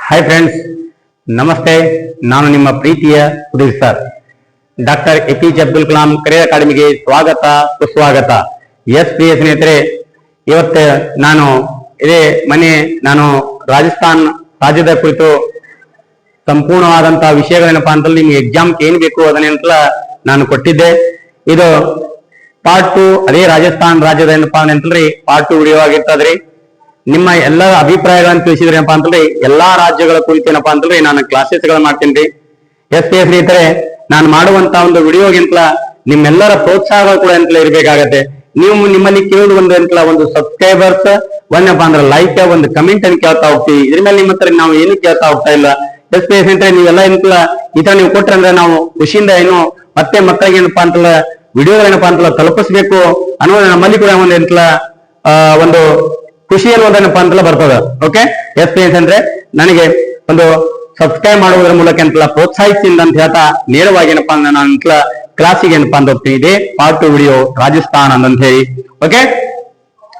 Hi friends, ನಮಸ್ತೆ. ನಾನು ನಿಮ್ಮ ಪ್ರೀತಿಯ Sudhir sir. Doctor APJ Abdul Kalam career ಅಕಾಡೆಮಿಗೆ ಸ್ವಾಗತ, ಸುಸ್ವಾಗತ. ಪ್ರಿಯ ಸ್ನೇಹಿತರೆ, ಇವತ್ತು ನಾನು ರಾಜಸ್ಥಾನ್ ರಾಜ್ಯದ ಕುರಿತು ಸಂಪೂರ್ಣವಾದಂತಹ ವಿಷಯಗಳೇನಪ್ಪಾ ಅಂತಂದ್ರೆ ನಿಮ್ಗೆ ಎಕ್ಸಾಮ್ಗೆ ಏನ್ ಬೇಕು ಅದನ್ನೆಂತಲ ನಾನು ಕೊಟ್ಟಿದ್ದೆ. ಇದು ಪಾರ್ಟ್ 2. ಅದೇ ರಾಜಸ್ಥಾನ್ ರಾಜ್ಯದ ಏನಪ್ಪಾ ಅಂತಂದ್ರೆ ಪಾರ್ಟ್ 2 ವಿಡಿಯೋ ಆಗಿರ್ತದ್ರಿ. ನಿಮ್ಮ ಎಲ್ಲರ ಅಭಿಪ್ರಾಯಗಳನ್ನು ತಿಳಿಸಿದ್ರಪ್ಪ ಅಂತಂದ್ರೆ ಎಲ್ಲಾ ರಾಜ್ಯಗಳ ಕುರಿತು ಏನಪ್ಪಾ ಅಂತಂದ್ರೆ ನಾನು ಕ್ಲಾಸಸ್ ಗಳು ಮಾಡ್ತೀನಿ. ಸ್ನೇಹಿತರೆ, ನಾನು ಮಾಡುವಂತ ಒಂದು ವಿಡಿಯೋಗಿಂತಲ ನಿಮ್ಮೆಲ್ಲರ ಪ್ರೋತ್ಸಾಹ ಕೂಡ ಅಂತಲೇ ಇರ್ಬೇಕಾಗತ್ತೆ. ನೀವು ನಿಮ್ಮಲ್ಲಿ ಕೇಳೋದು ಒಂದು ಸಬ್ಸ್ಕ್ರೈಬರ್ಸ್, ಒಂದಪ್ಪ ಅಂದ್ರೆ ಲೈಕ್, ಒಂದು ಕಮೆಂಟ್ ಅನ್ನು ಕೇಳ್ತಾ ಹೋಗ್ತೀವಿ. ಇದ್ರ ಮೇಲೆ ನಿಮ್ಮ ಹತ್ರ ನಾವು ಏನು ಕೇಳ್ತಾ ಹೋಗ್ತಾ ಇಲ್ಲ. ಸ್ನೇಹಿತರೆ, ನೀವೆಲ್ಲ ಎಂತಲ ಈ ತರ ನೀವು ಕೊಟ್ರೆ ಅಂದ್ರೆ ನಾವು ಖುಷಿಯಿಂದ ಮಕ್ಕಳಿಗೆ ಏನಪ್ಪಾ ಅಂತಲ್ಲ ವಿಡಿಯೋಗಳೇನಪ್ಪಾ ಅಂತಲ್ಲ ತಲುಪಿಸ್ಬೇಕು ಅನ್ನೋದು ನಮ್ಮಲ್ಲಿ ಕೂಡ ಒಂದು ಖುಷಿ ಅನ್ನೋದೇನಪ್ಪಾ ಅಂತಲ್ಲ ಬರ್ತದ. ಓಕೆ, ಅಂದ್ರೆ ನನಗೆ ಒಂದು ಸಬ್ಸ್ಕ್ರೈಬ್ ಮಾಡುವುದರ ಮೂಲಕ ಅಂತಲ್ಲ ಪ್ರೋತ್ಸಾಹಿಸಿಂದ ಅಂತ ಹೇಳ್ತಾ ನೇರವಾಗಿ ಏನಪ್ಪಾ ಅಂದ್ರೆ ನಾನು ಕ್ಲಾಸಿಗೆ ಏನಪ್ಪಾ ಅಂತ ಹೋಗ್ತೀನಿ. ಇದೆ ಪಾರ್ಟ್ 2 ವಿಡಿಯೋ ರಾಜಸ್ಥಾನ್ ಅಂತ ಹೇಳಿ. ಓಕೆ,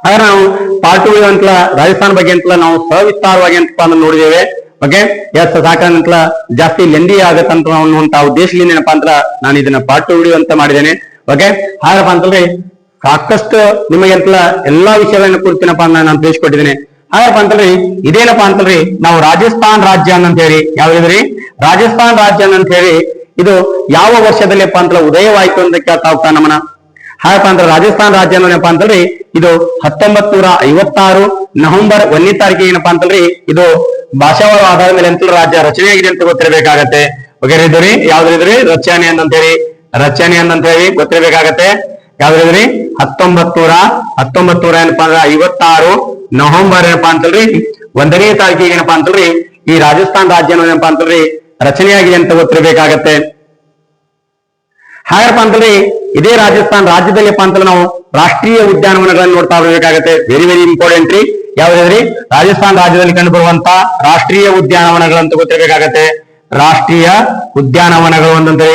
ಆದ್ರೆ ನಾವು ಪಾರ್ಟ್ 2 ವಿಡಿಯೋ ಅಂತಲ್ಲ ರಾಜಸ್ಥಾನ್ ಬಗ್ಗೆ ಅಂತಲ್ಲ ನಾವು ಸವಿಸ್ತಾರವಾಗಿ ಏನಪ್ಪಾ ಅಂದ್ರೆ ನೋಡಿದ್ದೇವೆ. ಓಕೆ, ಸಾಕಂತಲ ಜಾಸ್ತಿ ಲೆಂದಿ ಆಗತ್ತಂತ ಅನ್ನುವಂತ ಉದ್ದೇಶದಿಂದ ಏನಪ್ಪಾ ಅಂತ ನಾನು ಇದನ್ನ ಪಾರ್ಟ್ 2 ವಿಡಿಯೋ ಅಂತ ಮಾಡಿದ್ದೇನೆ. ಓಕೆ, ಹಾಗಪ್ಪ ಅಂತಂದ್ರೆ ಸಾಕಷ್ಟು ನಿಮಗೆ ಅಂತಲ್ಲ ಎಲ್ಲಾ ವಿಷಯಗಳನ್ನ ಕುರಿತೇನಪ್ಪ ನಾನು ತಿಳಿಸ್ಕೊಟ್ಟಿದ್ದೇನೆ. ಹಾಗಪ್ಪ ಅಂತಂದ್ರೆ ಇದೇನಪ್ಪಾ ಅಂತಂದ್ರೆ ನಾವು ರಾಜಸ್ಥಾನ್ ರಾಜ್ಯ ಅಂತ ಹೇಳಿ ಯಾವ್ದ್ರಿ ರಾಜಸ್ಥಾನ್ ರಾಜ್ಯ ಅಂತ ಹೇಳಿ ಇದು ಯಾವ ವರ್ಷದಲ್ಲಿಪ್ಪ ಅಂತ ಉದಯವಾಯ್ತು ಅಂತ ಕೇಳ್ತಾ ಹೋಗ್ತಾ ನಮ್ಮನ. ಹಾಗಪ್ಪ ಅಂದ್ರೆ ರಾಜಸ್ಥಾನ್ ರಾಜ್ಯ ಏನಪ್ಪಾ ಅಂತಂದ್ರೆ ಇದು 1956 ನವೆಂಬರ್ 1ನೇ ತಾರೀಕಿಗೆ ಏನಪ್ಪಾ ಅಂತಂದ್ರೆ ಇದು ಭಾಷಾವಾರ ಆಧಾರದ ಮೇಲೆ ಅಂತ ರಾಜ್ಯ ರಚನೆ ಆಗಿದೆ ಅಂತ ಗೊತ್ತಿರಬೇಕಾಗತ್ತೆ. ಓಕೆ ರೀ, ಯಾವ್ದ್ರಿ ರಚನೆ ಅಂತ ಹೇಳಿ ಗೊತ್ತಿರಬೇಕಾಗತ್ತೆ. ಯಾವ್ದ್ರಿ 1956 ಏನಪ್ಪಾ ಅಂದ್ರೆ 56 ನವೆಂಬರ್ ಏನಪ್ಪಾ ಅಂತಲ್ರಿ 1ನೇ ತಾರೀಕಿಗೆ ಏನಪ್ಪಾ ಅಂತಲ್ರಿ ಈ ರಾಜಸ್ಥಾನ್ ರಾಜ್ಯ ಏನಪ್ಪಾ ಅಂತಲ್ರಿ ರಚನೆಯಾಗಿದೆ ಅಂತ ಗೊತ್ತಿರಬೇಕಾಗತ್ತೆ. ಹಾಗಪ್ಪ ಅಂತಂದ್ರೆ ಇದೇ ರಾಜಸ್ಥಾನ್ ರಾಜ್ಯದಲ್ಲಿಪ್ಪ ಅಂತಲ್ಲ ನಾವು ರಾಷ್ಟ್ರೀಯ ಉದ್ಯಾನವನಗಳನ್ನು ನೋಡ್ತಾ ಬರಬೇಕಾಗತ್ತೆ. ವೆರಿ ವೆರಿ ಇಂಪಾರ್ಟೆಂಟ್ ರೀ. ಯಾವ್ದ್ರಿ ರಾಜಸ್ಥಾನ್ ರಾಜ್ಯದಲ್ಲಿ ಕಂಡು ಬರುವಂತ ರಾಷ್ಟ್ರೀಯ ಉದ್ಯಾನವನಗಳಂತ ಗೊತ್ತಿರಬೇಕಾಗತ್ತೆ. ರಾಷ್ಟ್ರೀಯ ಉದ್ಯಾನವನಗಳು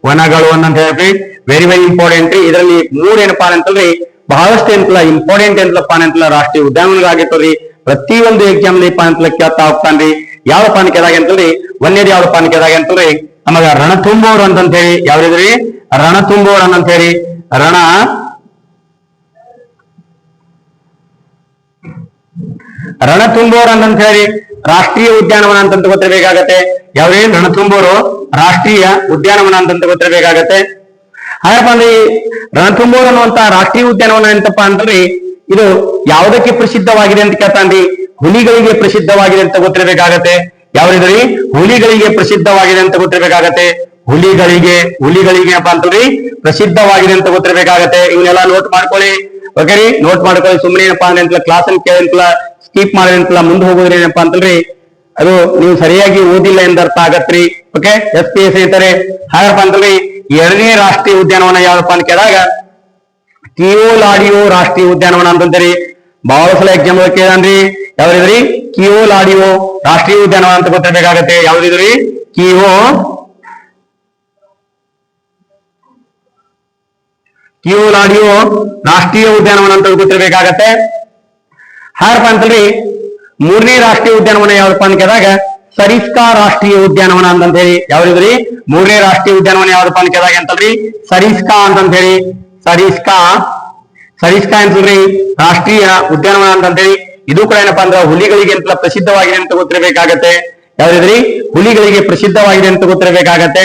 ವನಗಳು ಅಂತ ಹೇಳಿ ವೆರಿ ವೆರಿ ಇಂಪಾರ್ಟೆಂಟ್. ಇದರಲ್ಲಿ 3 ಏನಪ್ಪಾ ಅಂತಂದ್ರೆ ಬಹಳಷ್ಟು ಇಂಪಾರ್ಟೆಂಟ್ ಅಂತಲ್ಲ ರಾಷ್ಟ್ರೀಯ ಉದ್ಯಾನವನಗಳಾಗಿರ್ತವ್ರಿ. ಪ್ರತಿಯೊಂದು ಎಕ್ಸಾಮ್ ಅಂತಲ್ಲ ಕೇಳ್ತಾ ಹೋಗ್ತಾನ್ರಿ. ಯಾವ ಪಾನಿಕೆದಾಗ ಅಂತಂದ್ರೆ ಒಂದೇದು ಯಾವ ಪಾನಿಕೆದಾಗ ಅಂತಂದ್ರೆ ನಮಗ ರಣಥಂಬೋರ್ ಅಂತ ಹೇಳಿ ಯಾವ್ದ್ರಿ ರಣಥಂಬೋರ್ ಅಂತ ಹೇಳಿ ರಣಥಂಬೋರ್ ಅಂತ ಹೇಳಿ ರಾಷ್ಟ್ರೀಯ ಉದ್ಯಾನವನ ಅಂತ ಗೊತ್ತಿರಬೇಕಾಗತ್ತೆ. ಯಾವ್ದೇ ರಣಥಂಬೋರು ರಾಷ್ಟ್ರೀಯ ಉದ್ಯಾನವನ ಅಂತ ಗೊತ್ತಿರಬೇಕಾಗತ್ತೆ. ಹಾಗಪ್ಪ ಅಂದ್ರೆ ರಣಥಂಬೋರ್ ಅನ್ನುವಂತ ರಾಷ್ಟ್ರೀಯ ಉದ್ಯಾನವನ ಎಂತಪ್ಪಾ ಅಂತಂದ್ರೆ ಇದು ಯಾವುದಕ್ಕೆ ಪ್ರಸಿದ್ಧವಾಗಿದೆ ಅಂತ ಕೇಳ್ತಾನ್ರಿ ಹುಲಿಗಳಿಗೆ ಪ್ರಸಿದ್ಧವಾಗಿದೆ ಅಂತ ಗೊತ್ತಿರಬೇಕಾಗತ್ತೆ. ಯಾವ್ದ್ರಿ ಹುಲಿಗಳಿಗೆ ಪ್ರಸಿದ್ಧವಾಗಿದೆ ಅಂತ ಗೊತ್ತಿರಬೇಕಾಗತ್ತೆ. ಹುಲಿಗಳಿಗೆ ಏನಪ್ಪಾ ಅಂತಂದ್ರಿ ಪ್ರಸಿದ್ಧವಾಗಿದೆ ಅಂತ ಗೊತ್ತಿರಬೇಕಾಗತ್ತೆ. ಇವನ್ನೆಲ್ಲ ನೋಟ್ ಮಾಡ್ಕೊಳ್ಳಿ. ಓಕೆ ರೀ, ನೋಟ್ ಮಾಡ್ಕೊಳ್ಳಿ. ಸುಮ್ಮನೆ ಏನಪ್ಪಾ ಅಂದ್ರೆ ಕ್ಲಾಸ್ ಅನ್ನು ಕೇಳಿಂತಲ್ಲ ಸ್ಕಿಪ್ ಮಾಡಿದಂತಲ್ಲ ಮುಂದೆ ಹೋಗೋದ್ರಿ ಏನಪ್ಪಾ ಅಂತಂದ್ರಿ ಅದು ನೀವು ಸರಿಯಾಗಿ ಓದಿಲ್ಲ ಎಂದರ್ಥ ಆಗತ್ರಿ. ಓಕೆ, ಸ್ನೇಹಿತರೆ, ಹಾಗಪ್ಪ ಅಂತಂದ್ರೆ 2ನೇ ರಾಷ್ಟ್ರೀಯ ಉದ್ಯಾನವನ ಯಾವಪ್ಪ ಅಂತ ಕೇಳಿದಾಗ ಕಿಯೋಲಾಡಿಯೋ ರಾಷ್ಟ್ರೀಯ ಉದ್ಯಾನವನ ಅಂತಂದ್ರಿ. ಬಹಳ ಸಲ ಎಕ್ಸಾಮ್ ಕೇಳನ್ರಿ. ಯಾವ್ದ್ರಿ ಕಿಯೋಲಾಡಿಯೋ ರಾಷ್ಟ್ರೀಯ ಉದ್ಯಾನವನ ಅಂತ ಗೊತ್ತಿರಬೇಕಾಗತ್ತೆ. ಯಾವ್ದಿದ್ರಿ ಕಿಯೋಲಾಡಿಯೋ ರಾಷ್ಟ್ರೀಯ ಉದ್ಯಾನವನ ಅಂತ ಗೊತ್ತಿರಬೇಕಾಗತ್ತೆ. ಹಾಗಪ್ಪ ಅಂತಂದ್ರೆ 3ನೇ ರಾಷ್ಟ್ರೀಯ ಉದ್ಯಾನವನ ಯಾವ್ದಪ್ಪ ಅಂತ ಕೇಳಿದಾಗ ಸರಿಸ್ಕಾ ರಾಷ್ಟ್ರೀಯ ಉದ್ಯಾನವನ ಅಂತ ಹೇಳಿ. ಯಾವ್ದಿದ್ರಿ 3ನೇ ರಾಷ್ಟ್ರೀಯ ಉದ್ಯಾನವನ ಯಾವ್ದಪ್ಪ ಅಂತ ಕೇಳಿದಾಗ ಅಂತಲ್ರಿ ಸರಿಸ್ಕಾ ಅಂತ ಹೇಳಿ ಸರಿಸ್ಕಾ ಅಂತಲ್ರಿ ರಾಷ್ಟ್ರೀಯ ಉದ್ಯಾನವನ ಅಂತ ಹೇಳಿ. ಇದು ಕೂಡ ಏನಪ್ಪಾ ಅಂದ್ರೆ ಹುಲಿಗಳಿಗೆ ಅಂತ ಪ್ರಸಿದ್ಧವಾಗಿದೆ ಅಂತ ಗೊತ್ತಿರಬೇಕಾಗತ್ತೆ. ಯಾವ್ದಿದ್ರಿ ಹುಲಿಗಳಿಗೆ ಪ್ರಸಿದ್ಧವಾಗಿದೆ ಅಂತ ಗೊತ್ತಿರಬೇಕಾಗತ್ತೆ.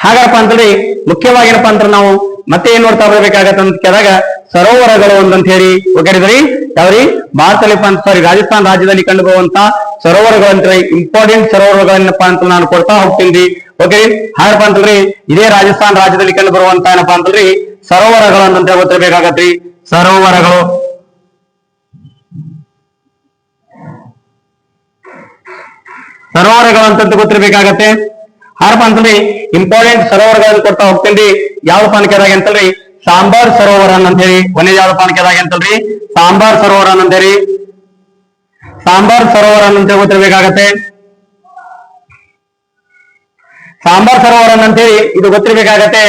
ಹಾಗಪ್ಪ ಅಂತಂದ್ರೆ ಮುಖ್ಯವಾಗಿ ಏನಪ್ಪಾ ಅಂದ್ರೆ ನಾವು ಮತ್ತೆ ಏನ್ ನೋಡ್ತಾ ಬರಬೇಕಾಗತ್ತೆ ಅಂತ ಕೇಳಿದಾಗ ಸರೋವರಗಳು ಅಂತ ಹೇಳಿ. ಓಕೆರಿ, ಯಾವ್ರಿ ಭಾರತದಲ್ಲಿ ರಾಜಸ್ಥಾನ್ ರಾಜ್ಯದಲ್ಲಿ ಕಂಡು ಬರುವಂತ ಸರೋವರಗಳಂತ ಇಂಪಾರ್ಟೆಂಟ್ ಸರೋವರಗಳನ್ನಪ್ಪಾ ಅಂತ ನಾನು ಕೊಡ್ತಾ ಹೋಗ್ತೀನಿ. ಓಕೆ, ಹಾಗಪ್ಪ ಅಂತಂದ್ರೆ ಇದೇ ರಾಜಸ್ಥಾನ್ ರಾಜ್ಯದಲ್ಲಿ ಕಂಡು ಬರುವಂತ ಏನಪ್ಪಾ ಅಂತಂದ್ರೆ ಸರೋವರಗಳು ಅಂತ ಗೊತ್ತಿರಬೇಕಾಗತ್ರಿ. ಸರೋವರಗಳು ಅಂತ ಗೊತ್ತಿರಬೇಕಾಗತ್ತೆ. ಹಾಗಪ್ಪ ಅಂತಂದ್ರೆ ಇಂಪಾರ್ಟೆಂಟ್ ಸರೋವರಗಳನ್ನು ಕೊಡ್ತಾ ಹೋಗ್ತೀನಿ. ಯಾವ ಪಾನಿಕೆದಾಗ ಅಂತಲ್ರಿ ಸಾಂಬಾರ್ ಸರೋವರ ಅಂತ ಹೇಳಿ. ಒಂದೇ ಯಾವ ಪಾನಿಕೆದಾಗ ಅಂತಲ್ರಿ ಸಾಂಬಾರ್ ಸರೋವರ ಅಂತ ಹೇಳಿ ಅಂತ ಗೊತ್ತಿರಬೇಕಾಗತ್ತೆ. ಸಾಂಬಾರ್ ಸರೋವರ ಅಂತೇಳಿ ಇದು ಗೊತ್ತಿರಬೇಕಾಗತ್ತೆ.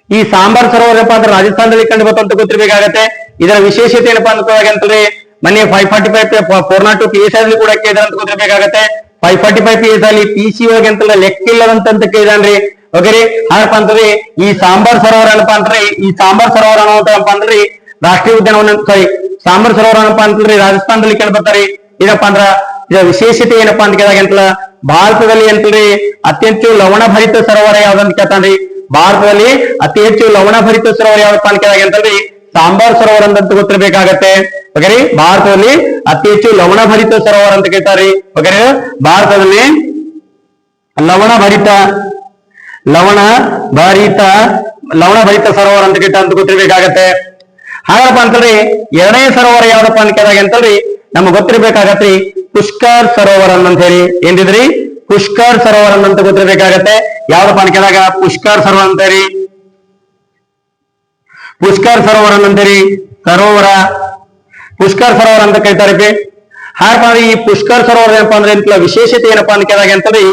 ಈ ಸಾಂಬಾರ್ ಸರೋವರ ಏನಪ್ಪಾ ಅಂದ್ರೆ ರಾಜಸ್ಥಾನದಲ್ಲಿ ಕಂಡು ಬರ್ತಂತ ಗೊತ್ತಿರಬೇಕಾಗತ್ತೆ. ಇದರ ವಿಶೇಷತೆ ಏನಪ್ಪಾ ಅಂತಂದ್ರೆ ಮೊನ್ನೆ 545 402 PSI ಕೂಡ ಕೇಳಿದ್ರೆ ಅಂತ ಗೊತ್ತಿರಬೇಕಾಗತ್ತೆ. 45 PS ಅಲ್ಲಿ PCO ಅಂತಲ್ಲ ಲೆಕ್ಕಿಲ್ಲದಂತ ಕೇಳಿದಾನ್ರಿ. ಓಕೆರಿ, ಹಾಗಪ್ಪ ಅಂತಂದ್ರೆ ಈ ಸಾಂಬಾರ್ ಸರೋವರ ಏನಪ್ಪಾ ಅಂದ್ರೆ ಈ ಸಾಂಬಾರ್ ಸರೋವರ ಅನ್ನೋದಪ್ಪ ಅಂದ್ರೆ ರಾಷ್ಟ್ರೀಯ ಉದ್ಯಾನವನ, ಸಾರಿ ಸಾಂಬಾರ್ ಸರೋವರ ಏನಪ್ಪಾ ಅಂತಂದ್ರೆ ರಾಜಸ್ಥಾನದಲ್ಲಿ ಕಂಡು ಬರ್ತಾರೆ. ಏನಪ್ಪಾ ಅಂದ್ರ ಇದರ ವಿಶೇಷತೆ ಏನಪ್ಪಾ ಅಂತ ಕೇಳಿದಾಗ ಅಂತಲ್ಲ ಭಾರತದಲ್ಲಿ ಅಂತಂದ್ರೆ ಅತಿ ಹೆಚ್ಚು ಲವಣ ಭರಿತ ಸರೋವರ ಯಾವ್ದಂತ ಕೇಳ್ತಾನ್ರಿ. ಭಾರತದಲ್ಲಿ ಅತಿ ಹೆಚ್ಚು ಲವಣ ಭರಿತ ಸರೋವರ ಯಾವಪ್ಪ ಅಂತ ಕೇಳಿದಾಗ ಅಂತಂದ್ರೆ ಸಾಂಬಾರ್ ಸರೋವರ ಅಂತ ಗೊತ್ತಿರ್ಬೇಕಾಗತ್ತೆ. ಓಕೆರಿ, ಭಾರತದಲ್ಲಿ ಅತಿ ಹೆಚ್ಚು ಲವಣ ಭರಿತ ಸರೋವರ ಅಂತ ಕೇಳ್ತಾರೆ. ಓಕೆರಿ, ಭಾರತದಲ್ಲಿ ಲವಣ ಭರಿತ ಸರೋವರ ಅಂತ ಕೇಳ್ತಾ ಅಂತ ಗೊತ್ತಿರ್ಬೇಕಾಗತ್ತೆ. ಹಾಗಪ್ಪ ಅಂತಂದ್ರೆ ಎರಡನೇ ಸರೋವರ ಯಾವ್ದಪ್ಪ ಅಂತ ಕೇಳಿದಾಗ ಅಂತಂದ್ರೆ ನಮ್ಗೆ ಗೊತ್ತಿರ್ಬೇಕಾಗತ್ರಿ ಪುಷ್ಕರ್ ಸರೋವರ ಅಂತ ಹೇಳಿ. ಏನಿದ್ರಿ ಪುಷ್ಕರ್ ಸರೋವರ ಅಂತ ಗೊತ್ತಿರ್ಬೇಕಾಗತ್ತೆ. ಯಾವ್ದಪ್ಪ ಅಂತ ಕೇಳಿದಾಗ ಪುಷ್ಕರ್ ಸರೋವರ ಅಂತೇಳಿ, ಪುಷ್ಕರ್ ಸರೋವರ ಅಂತೇಳಿ ಪುಷ್ಕರ್ ಸರೋವರ ಅಂತ ಕರೀತಾರೆ. ಹಾಗಪ್ಪ ಈ ಪುಷ್ಕರ್ ಸರೋವರ ಏನಪ್ಪಾ ಅಂದ್ರೆ ಇಂತ ವಿಶೇಷತೆ ಏನಪ್ಪಾ ಅಂತ ಕೇಳಿದಾಗ ಅಂತಂದ್ರೆ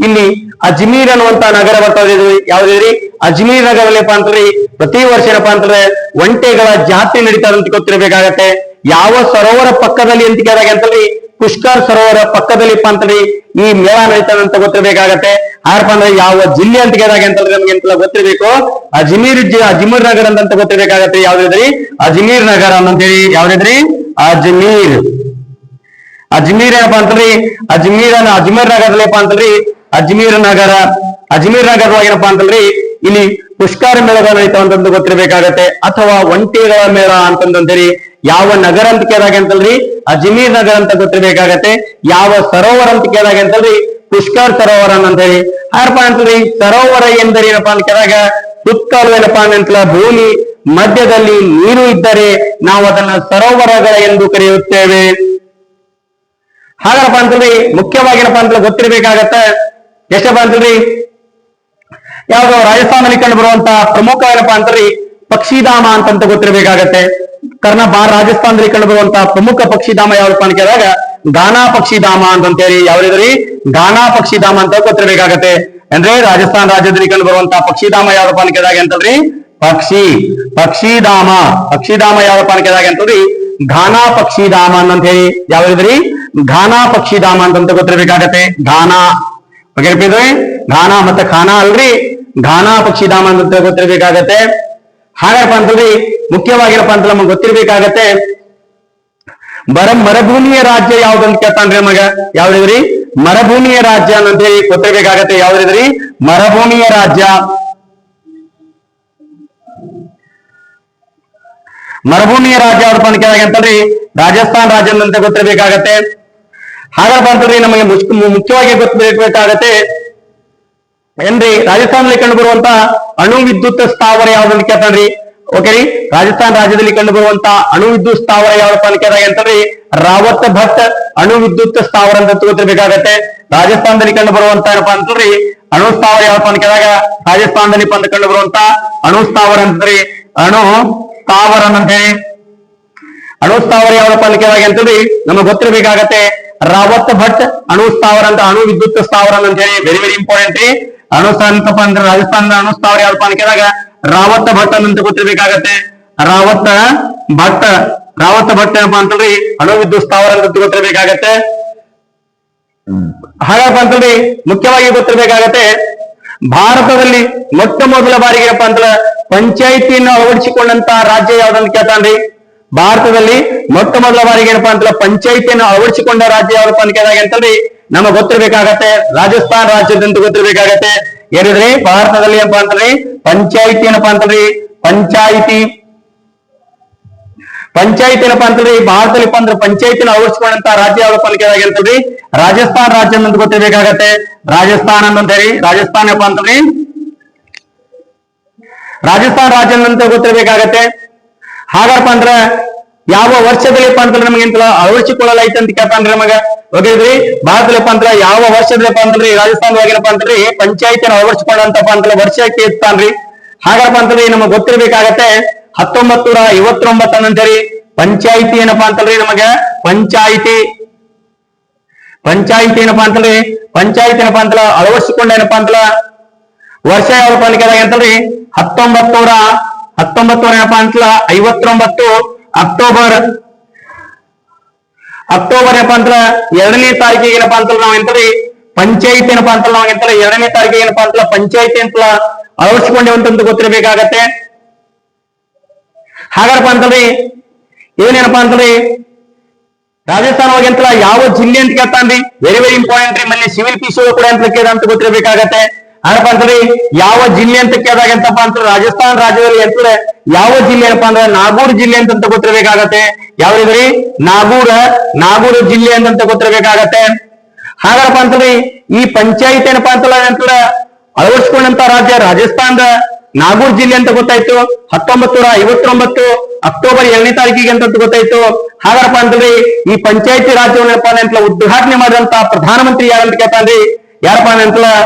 ಇಲ್ಲಿ ಅಜ್ಮೀರ್ ಅನ್ನುವಂತ ನಗರ ಬರ್ತದೆ. ಯಾವ್ದ್ರಿ ಅಜ್ಮೀರ್ ನಗರದಲ್ಲಿಪ್ಪ ಅಂತಂದ್ರೆ ಪ್ರತಿ ವರ್ಷ ಏನಪ್ಪಾ ಅಂತಂದ್ರೆ ಒಂಟೆಗಳ ಜಾತ್ರೆ ನಡೀತಾರೆ ಅಂತ ಗೊತ್ತಿರಬೇಕಾಗತ್ತೆ. ಯಾವ ಸರೋವರ ಪಕ್ಕದಲ್ಲಿ ಅಂತ ಕೇಳಿದಾಗ ಅಂತಂದ್ರೆ ಪುಷ್ಕರ್ ಸರೋವರ ಪಕ್ಕದಲ್ಲಿಪ್ಪ ಅಂತಂದ್ರೆ ಈ ಮೇಳ ನಡೀತದೆ ಅಂತ ಗೊತ್ತಿರಬೇಕಾಗತ್ತೆ. ಹಾಗಪ್ಪ ಅಂದ್ರೆ ಯಾವ ಜಿಲ್ಲೆ ಅಂತ ಕೇಳಿದಾಗ ಅಂತಂದ್ರೆ ನಮ್ಗೆ ಎಂತ ಗೊತ್ತಿರಬೇಕು ಅಜ್ಮೀರ್ ನಗರ ಅಂತ ಗೊತ್ತಿರಬೇಕಾಗತ್ತೆ. ಯಾವ್ದಿದ್ರಿ ಅಜ್ಮೀರ್ ನಗರ ಅಂತೇಳಿ. ಯಾವ್ದಿದ್ರಿ ಅಜ್ಮೀರ್ ಏನಪ್ಪಾ ಅಂತಂದ್ರಿ ಅಜ್ಮೀರ್ ನಗರದಲ್ಲಿಪ್ಪ ಅಂತಂದ್ರಿ ಅಜ್ಮೀರ್ ನಗರದೊಳಗೆ ಏನಪ್ಪಾ ಅಂತಂದ್ರಿ ಇಲ್ಲಿ ಪುಷ್ಕರ ಮೇಳಗಳು ನಡೀತಾವಂತಂದು ಗೊತ್ತಿರಬೇಕಾಗತ್ತೆ. ಅಥವಾ ಒಂಟೆಗಳ ಮೇಳ ಅಂತಂದೇಳಿ ಯಾವ ನಗರ ಅಂತ ಕೇಳಿದಾಗ ಅಂತಲ್ರಿ ಅಜ್ಮೀರ್ ನಗರ ಅಂತ ಗೊತ್ತಿರಬೇಕಾಗತ್ತೆ. ಯಾವ ಸರೋವರ ಅಂತ ಕೇಳಿದಾಗ ಅಂತಲ್ರಿ ಪುಷ್ಕರ್ ಸರೋವರ ಅಂತೇಳಿ. ಹಾಗಪ್ಪ ಅಂತಂದ್ರಿ ಸರೋವರ ಎಂದರೆ ಏನಪ್ಪಾ ಅಂತ ಕೇಳಿದಾಗ ಸುತ್ತಲೂ ಏನಪ್ಪಾ ಅಂತಲ್ಲ ಭೂಮಿ ಮಧ್ಯದಲ್ಲಿ ನೀರು ಇದ್ದರೆ ನಾವು ಅದನ್ನ ಸರೋವರಗಳ ಎಂದು ಕರೆಯುತ್ತೇವೆ. ಹಾಗಪ್ಪ ಅಂತಂದ್ರೆ ಮುಖ್ಯವಾಗಿ ಏನಪ್ಪಾ ಅಂತ ಗೊತ್ತಿರಬೇಕಾಗತ್ತ. ಎಷ್ಟಪ್ಪ ಅಂತಂದ್ರಿ ಯಾವ್ದೋ ರಾಜಸ್ಥಾನದಲ್ಲಿ ಕಂಡು ಬರುವಂತ ಪ್ರಮುಖ ಏನಪ್ಪಾ ಅಂತಂದ್ರಿ ಪಕ್ಷಿಧಾಮ ಅಂತ ಗೊತ್ತಿರಬೇಕಾಗತ್ತೆ. ರಾಜಸ್ಥಾನದಲ್ಲಿ ಕಂಡು ಬರುವಂತಹ ಪ್ರಮುಖ ಪಕ್ಷಿಧಾಮ ಯಾವ್ದಪ್ಪ ಅಂತ ಕೇಳಿದಾಗ ಗಾನಾ ಪಕ್ಷಿಧಾಮ ಅಂತೇಳಿ. ಯಾವ್ದ್ರಿ ಗಾನಾ ಪಕ್ಷಿಧಾಮ ಅಂತ ಗೊತ್ತಿರಬೇಕಾಗತ್ತೆ. ಅಂದ್ರೆ ರಾಜಸ್ಥಾನ ರಾಜ್ಯದಲ್ಲಿ ಕಂಡು ಬರುವಂತಹ ಪಕ್ಷಿಧಾಮ ಯಾವ್ದಪ್ಪ ಅಂತ ಕೇಳಿದಾಗ ಅಂತಂದ್ರಿ ಪಕ್ಷಿಧಾಮ ಯಾವ್ದಪ್ಪ ಅಂತ ಕೇಳಿದಾಗ ಅಂತಂದ್ರಿ ಘಾನಾ ಪಕ್ಷಿಧಾಮ ಅಂತ ಹೇಳಿ. ಯಾವ್ದ್ರಿ ಘಾನಾ ಪಕ್ಷಿಧಾಮ ಅಂತ ಗೊತ್ತಿರಬೇಕಾಗತ್ತೆ. ಘಾನಾ ಮತ್ತೆ ಖಾನಾ ಅಲ್ರಿ, ಘಾನಾ ಪಕ್ಷಿಧಾಮ ಅಂತ ಗೊತ್ತಿರಬೇಕಾಗತ್ತೆ. ಹಾಗಪ್ಪ ಅಂತಂದ್ರೆ ಮುಖ್ಯವಾಗಿರಪ್ಪ ಅಂತ ನಮಗೆ ಗೊತ್ತಿರ್ಬೇಕಾಗತ್ತೆ ಮರುಭೂಮಿಯ ರಾಜ್ಯ ಯಾವ್ದಂತ ಕೇಳ್ತಾನ್ರಿ ನಮಗ. ಯಾವ್ದ್ರಿ ಮರುಭೂಮಿಯ ರಾಜ್ಯ ಅಂತೇಳಿ ಗೊತ್ತಿರ್ಬೇಕಾಗತ್ತೆ. ಯಾವ್ದ್ರಿ ಮರುಭೂಮಿಯ ರಾಜ್ಯ ಯಾವ್ದಪ್ಪ ಅಂತ ಕೇಳಿದಾಗ ಅಂತಂದ್ರಿ ರಾಜಸ್ಥಾನ ರಾಜ್ಯ ಅಂತ ಗೊತ್ತಿರ್ಬೇಕಾಗತ್ತೆ. ಹಾಗಪ್ಪ ಅಂತಂದ್ರೆ ನಮಗೆ ಮುಖ್ಯವಾಗಿ ಗೊತ್ತಿರಬೇಕಾಗತ್ತೆ ಏನ್ರಿ ರಾಜಸ್ಥಾನದಲ್ಲಿ ಕಂಡು ಬರುವಂತ ಅಣು ವಿದ್ಯುತ್ ಸ್ಥಾವರ ಯಾವ್ದಂತ ಕೇಳ್ತಾನ್ರಿ. ಓಕೆರಿ, ರಾಜಸ್ಥಾನ ರಾಜ್ಯದಲ್ಲಿ ಕಂಡು ಬರುವಂತ ಅಣು ವಿದ್ಯುತ್ ಸ್ಥಾವರ ಯಾವಪ್ಪ ಅಂತ ಕೇಳಿದಾಗ ಅಂತಂದ್ರಿ ರಾವತ್ ಭಟ್ ಅಣು ವಿದ್ಯುತ್ ಸ್ಥಾವರ ಅಂತ ಗೊತ್ತಿರಬೇಕಾಗತ್ತೆ. ರಾಜಸ್ಥಾನದಲ್ಲಿ ಕಂಡು ಬರುವಂತ ಏನಪ್ಪಾ ಅಂತಂದ್ರಿ ಅಣು ಸ್ಥಾವರ ಯಾವಪ್ಪ ಅಂತ ಕೇಳಿದಾಗ ರಾಜಸ್ಥಾನದಲ್ಲಿ ಕಂಡು ಬರುವಂತ ಅಣು ಸ್ಥಾವರ ಅಂತಂದ್ರಿ ಅಣು ಸ್ಥಾವರ ಅಂತೇಳಿ. ಅಣು ಸ್ಥಾವರ ಯಾವಪ್ಪ ಅಂತ ಕೇಳಿದಾಗ ಅಂತಂದ್ರಿ ನಮಗೆ ಗೊತ್ತಿರಬೇಕಾಗತ್ತೆ ರಾವತ್ ಭಟ್ ಅಣು ಸ್ಥಾವರ ಅಂತ ಅಣು ವಿದ್ಯುತ್ ಸ್ಥಾವರ ಅಂತ ಹೇಳಿ. ವೆರಿ ವೆರಿ ಇಂಪಾರ್ಟೆಂಟ್ ರೀ. ಅಣು ಅಂತಪ್ಪ ಅಂದ್ರೆ ರಾಜಸ್ಥಾನದ ಅಣು ಸ್ಥಾವರ ಯಾವಪ್ಪ ಅಂತ ಕೇಳಿದಾಗ ರಾವತ್ ಭಟ್ ಅಂತ ಗೊತ್ತಿರ್ಬೇಕಾಗತ್ತೆ. ರಾವತ್ ಭಟ್ ಏನಪ್ಪಾ ಅಂತಂದ್ರಿ ಅಣು ವಿದ್ಯುತ್ ಸ್ಥಾವರ ಅಂತ ಗೊತ್ತಿರ್ಬೇಕಾಗತ್ತೆ. ಹಾಗಪ್ಪ ಅಂತಂದ್ರೆ ಮುಖ್ಯವಾಗಿ ಗೊತ್ತಿರ್ಬೇಕಾಗತ್ತೆ ಭಾರತದಲ್ಲಿ ಮೊಟ್ಟ ಮೊದಲ ಬಾರಿಗೆ ಏನಪ್ಪಾ ಅಂತಂದ್ರೆ ಪಂಚಾಯಿತಿಯನ್ನು ಅಳವಡಿಸಿಕೊಂಡಂತ ರಾಜ್ಯ ಯಾವ್ದಂತ ಕೇಳ್ತಾನ್ರಿ. ಭಾರತದಲ್ಲಿ ಮೊಟ್ಟ ಮೊದಲ ಬಾರಿಗೆ ಏನಪ್ಪಾ ಅಂತಂದ್ರೆ ಪಂಚಾಯಿತಿಯನ್ನು ಅಳವಡಿಸಿಕೊಂಡ ರಾಜ್ಯ ಯಾವಪ್ಪ ಅಂತ ಕೇಳಿದಾಗ ಅಂತಂದ್ರೆ ನಮಗೆ ಗೊತ್ತಿರ್ಬೇಕಾಗತ್ತೆ ರಾಜಸ್ಥಾನ ರಾಜ್ಯದಂತ ಗೊತ್ತಿರ್ಬೇಕಾಗತ್ತೆ. ಏನಿದ್ರಿ ಭಾರತದಲ್ಲಿ ಏನಪ್ಪಾ ಅಂತಂದ್ರೆ ಪಂಚಾಯಿತಿ ಏನಪ್ಪಾ ಅಂತಂದ್ರಿ ಪಂಚಾಯಿತಿ ಏನಪ್ಪಾ ಅಂತಂದ್ರೆ ಭಾರತದಲ್ಲಿ ಅಂದ್ರೆ ಪಂಚಾಯಿತಿನ ಅಳವಡಿಸಿಕೊಂಡಂತ ರಾಜ್ಯ ಯಾವಪ್ಪ ಅಂತ ಕೇಳಿದಾಗ ಅಂತಂದ್ರಿ ರಾಜಸ್ಥಾನ ರಾಜ್ಯ ಅಂತ ಗೊತ್ತಿರ್ಬೇಕಾಗತ್ತೆ. ರಾಜಸ್ಥಾನ ಅಂತ ಹೇಳಿ ರಾಜಸ್ಥಾನ ಏನಪ್ಪಾ ಅಂತಂದ್ರಿ ರಾಜಸ್ಥಾನ ರಾಜ್ಯ ಅಂತ ಗೊತ್ತಿರ್ಬೇಕಾಗತ್ತೆ. ಹಾಗಪ್ಪ ಅಂದ್ರ ಯಾವ ವರ್ಷದಲ್ಲಿಪ್ಪ ಅಂತಂದ್ರೆ ನಮಗೆ ಅಳವಡಿಸಿಕೊಳ್ಳಲಾಯ್ತು ಅಂತ ಕೇಳ್ತಾನ್ರಿ ನಮಗ. ಹೋಗಿದ್ರಿ ಭಾರತದಲ್ಲಿಪ್ಪ ಅಂದ್ರ ಯಾವ ವರ್ಷದಲ್ಲಿಪ್ಪ ಅಂತಂದ್ರೆ ರಾಜಸ್ಥಾನದಾಗೇನಪ್ಪ ಅಂತಂದ್ರೆ ಪಂಚಾಯಿತಿಯನ್ನು ಅಳವಡಿಸಿಕೊಂಡಂತಪ್ಪ ಅಂತಂದ್ರೆ ವರ್ಷಕ್ಕೆ ಇರ್ತಾನ್ರಿ. ಹಾಗಪ್ಪ ಅಂತಂದ್ರೆ ನಮಗ್ ಗೊತ್ತಿರ್ಬೇಕಾಗತ್ತೆ 1959 ಅಂತೇಳಿ ಪಂಚಾಯಿತಿ ಏನಪ್ಪಾ ಅಂತಂದ್ರೆ ನಮಗೆ ಪಂಚಾಯಿತಿ ಏನಪ್ಪಾ ಅಂತಂದ್ರೆ ಅಳವಡಿಸಿಕೊಂಡ ಏನಪ್ಪಾ ಅಂತಲ್ಲ ವರ್ಷ ಯಾವಪ್ಪ ಅಂತ ಕೇಳಿದಾಗ ಅಂತಂದ್ರೆ 1959 ಏನಪ್ಪಾ ಅಂತಲ್ಲ 59 ಅಕ್ಟೋಬರ್ ಅಕ್ಟೋಬರ್ ಏನಪ್ಪಾ ಅಂದ್ರ 2ನೇ ತಾರೀಕಿಗೆ ಏನಪ್ಪಾ ಅಂತ ನಾವ್ ಎಂತರಿ ಪಂಚಾಯತ್ ಏನಪ್ಪಾ ಅಂತ ನಾವ್ ಎಂತ 2ನೇ ತಾರೀಕಿಗೆ ಏನಪ್ಪಾ ಅಂತ ಪಂಚಾಯತಿ ಅಂತ ಅಳವಡಿಸಿಕೊಂಡೇವಂತ ಗೊತ್ತಿರಬೇಕಾಗತ್ತೆ. ಹಾಗಾರಪ್ಪ ಅಂತಂದ್ರಿ ಏನೇನಪ್ಪಾ ಅಂತಂದ್ರಿ ರಾಜಸ್ಥಾನ ಹೋಗಿ ಅಂತ ಯಾವ ಜಿಲ್ಲೆ ಅಂತ ಕೇಳ್ತಾನ್ರಿ, ವೆರಿ ವೆರಿ ಇಂಪಾರ್ಟೆಂಟ್ ರೀ. ಮೊನ್ನೆ ಸಿವಿಲ್ ಪಿಸಿ ಕೂಡ ಅಂತ ಕೇಳಿದ ಅಂತ ಗೊತ್ತಿರಬೇಕಾಗತ್ತೆ. ಹಾಗಪ್ಪ ಅಂತಂದ್ರಿ ಯಾವ ಜಿಲ್ಲೆ ಅಂತ ಕೇಳಿದಾಗ ಎಂತಪ್ಪ ಅಂತ ರಾಜಸ್ಥಾನ ರಾಜ್ಯದಲ್ಲಿ ಎಂತ ಯಾವ ಜಿಲ್ಲೆ ಏನಪ್ಪಾ ಅಂದ್ರೆ ನಾಗೂರ್ ಜಿಲ್ಲೆ ಅಂತ ಗೊತ್ತಿರಬೇಕಾಗತ್ತೆ. ಯಾವ್ದ್ರಿ ನಾಗೂರ್ ಜಿಲ್ಲೆ ಅಂತ ಗೊತ್ತಿರಬೇಕಾಗತ್ತೆ. ಹಾಗಪ್ಪ ಅಂತಂದ್ರಿ ಈ ಪಂಚಾಯತ್ ಏನಪ್ಪಾ ಅಂತ ಅಳವಡಿಸಿಕೊಂಡಂತ ರಾಜ್ಯ ರಾಜಸ್ಥಾನದ ನಾಗೂರ್ ಜಿಲ್ಲೆ ಅಂತ ಗೊತ್ತಾಯ್ತು. 1959 ಅಕ್ಟೋಬರ್ 2ನೇ ತಾರೀಕಿಗೆ ಅಂತ ಗೊತ್ತಾಯ್ತು. ಹಾಗಪ್ಪ ಅಂತಂದ್ರಿ ಈ ಪಂಚಾಯತಿ ರಾಜ್ಯವನ್ನಪ್ಪ ಅಂತ ಉದ್ಘಾಟನೆ ಮಾಡಿದಂತ ಪ್ರಧಾನಮಂತ್ರಿ ಯಾರಂತ ಕೇಳ್ತಾನ್ರಿ, ಯಾರಪ್ಪ ಅಂತ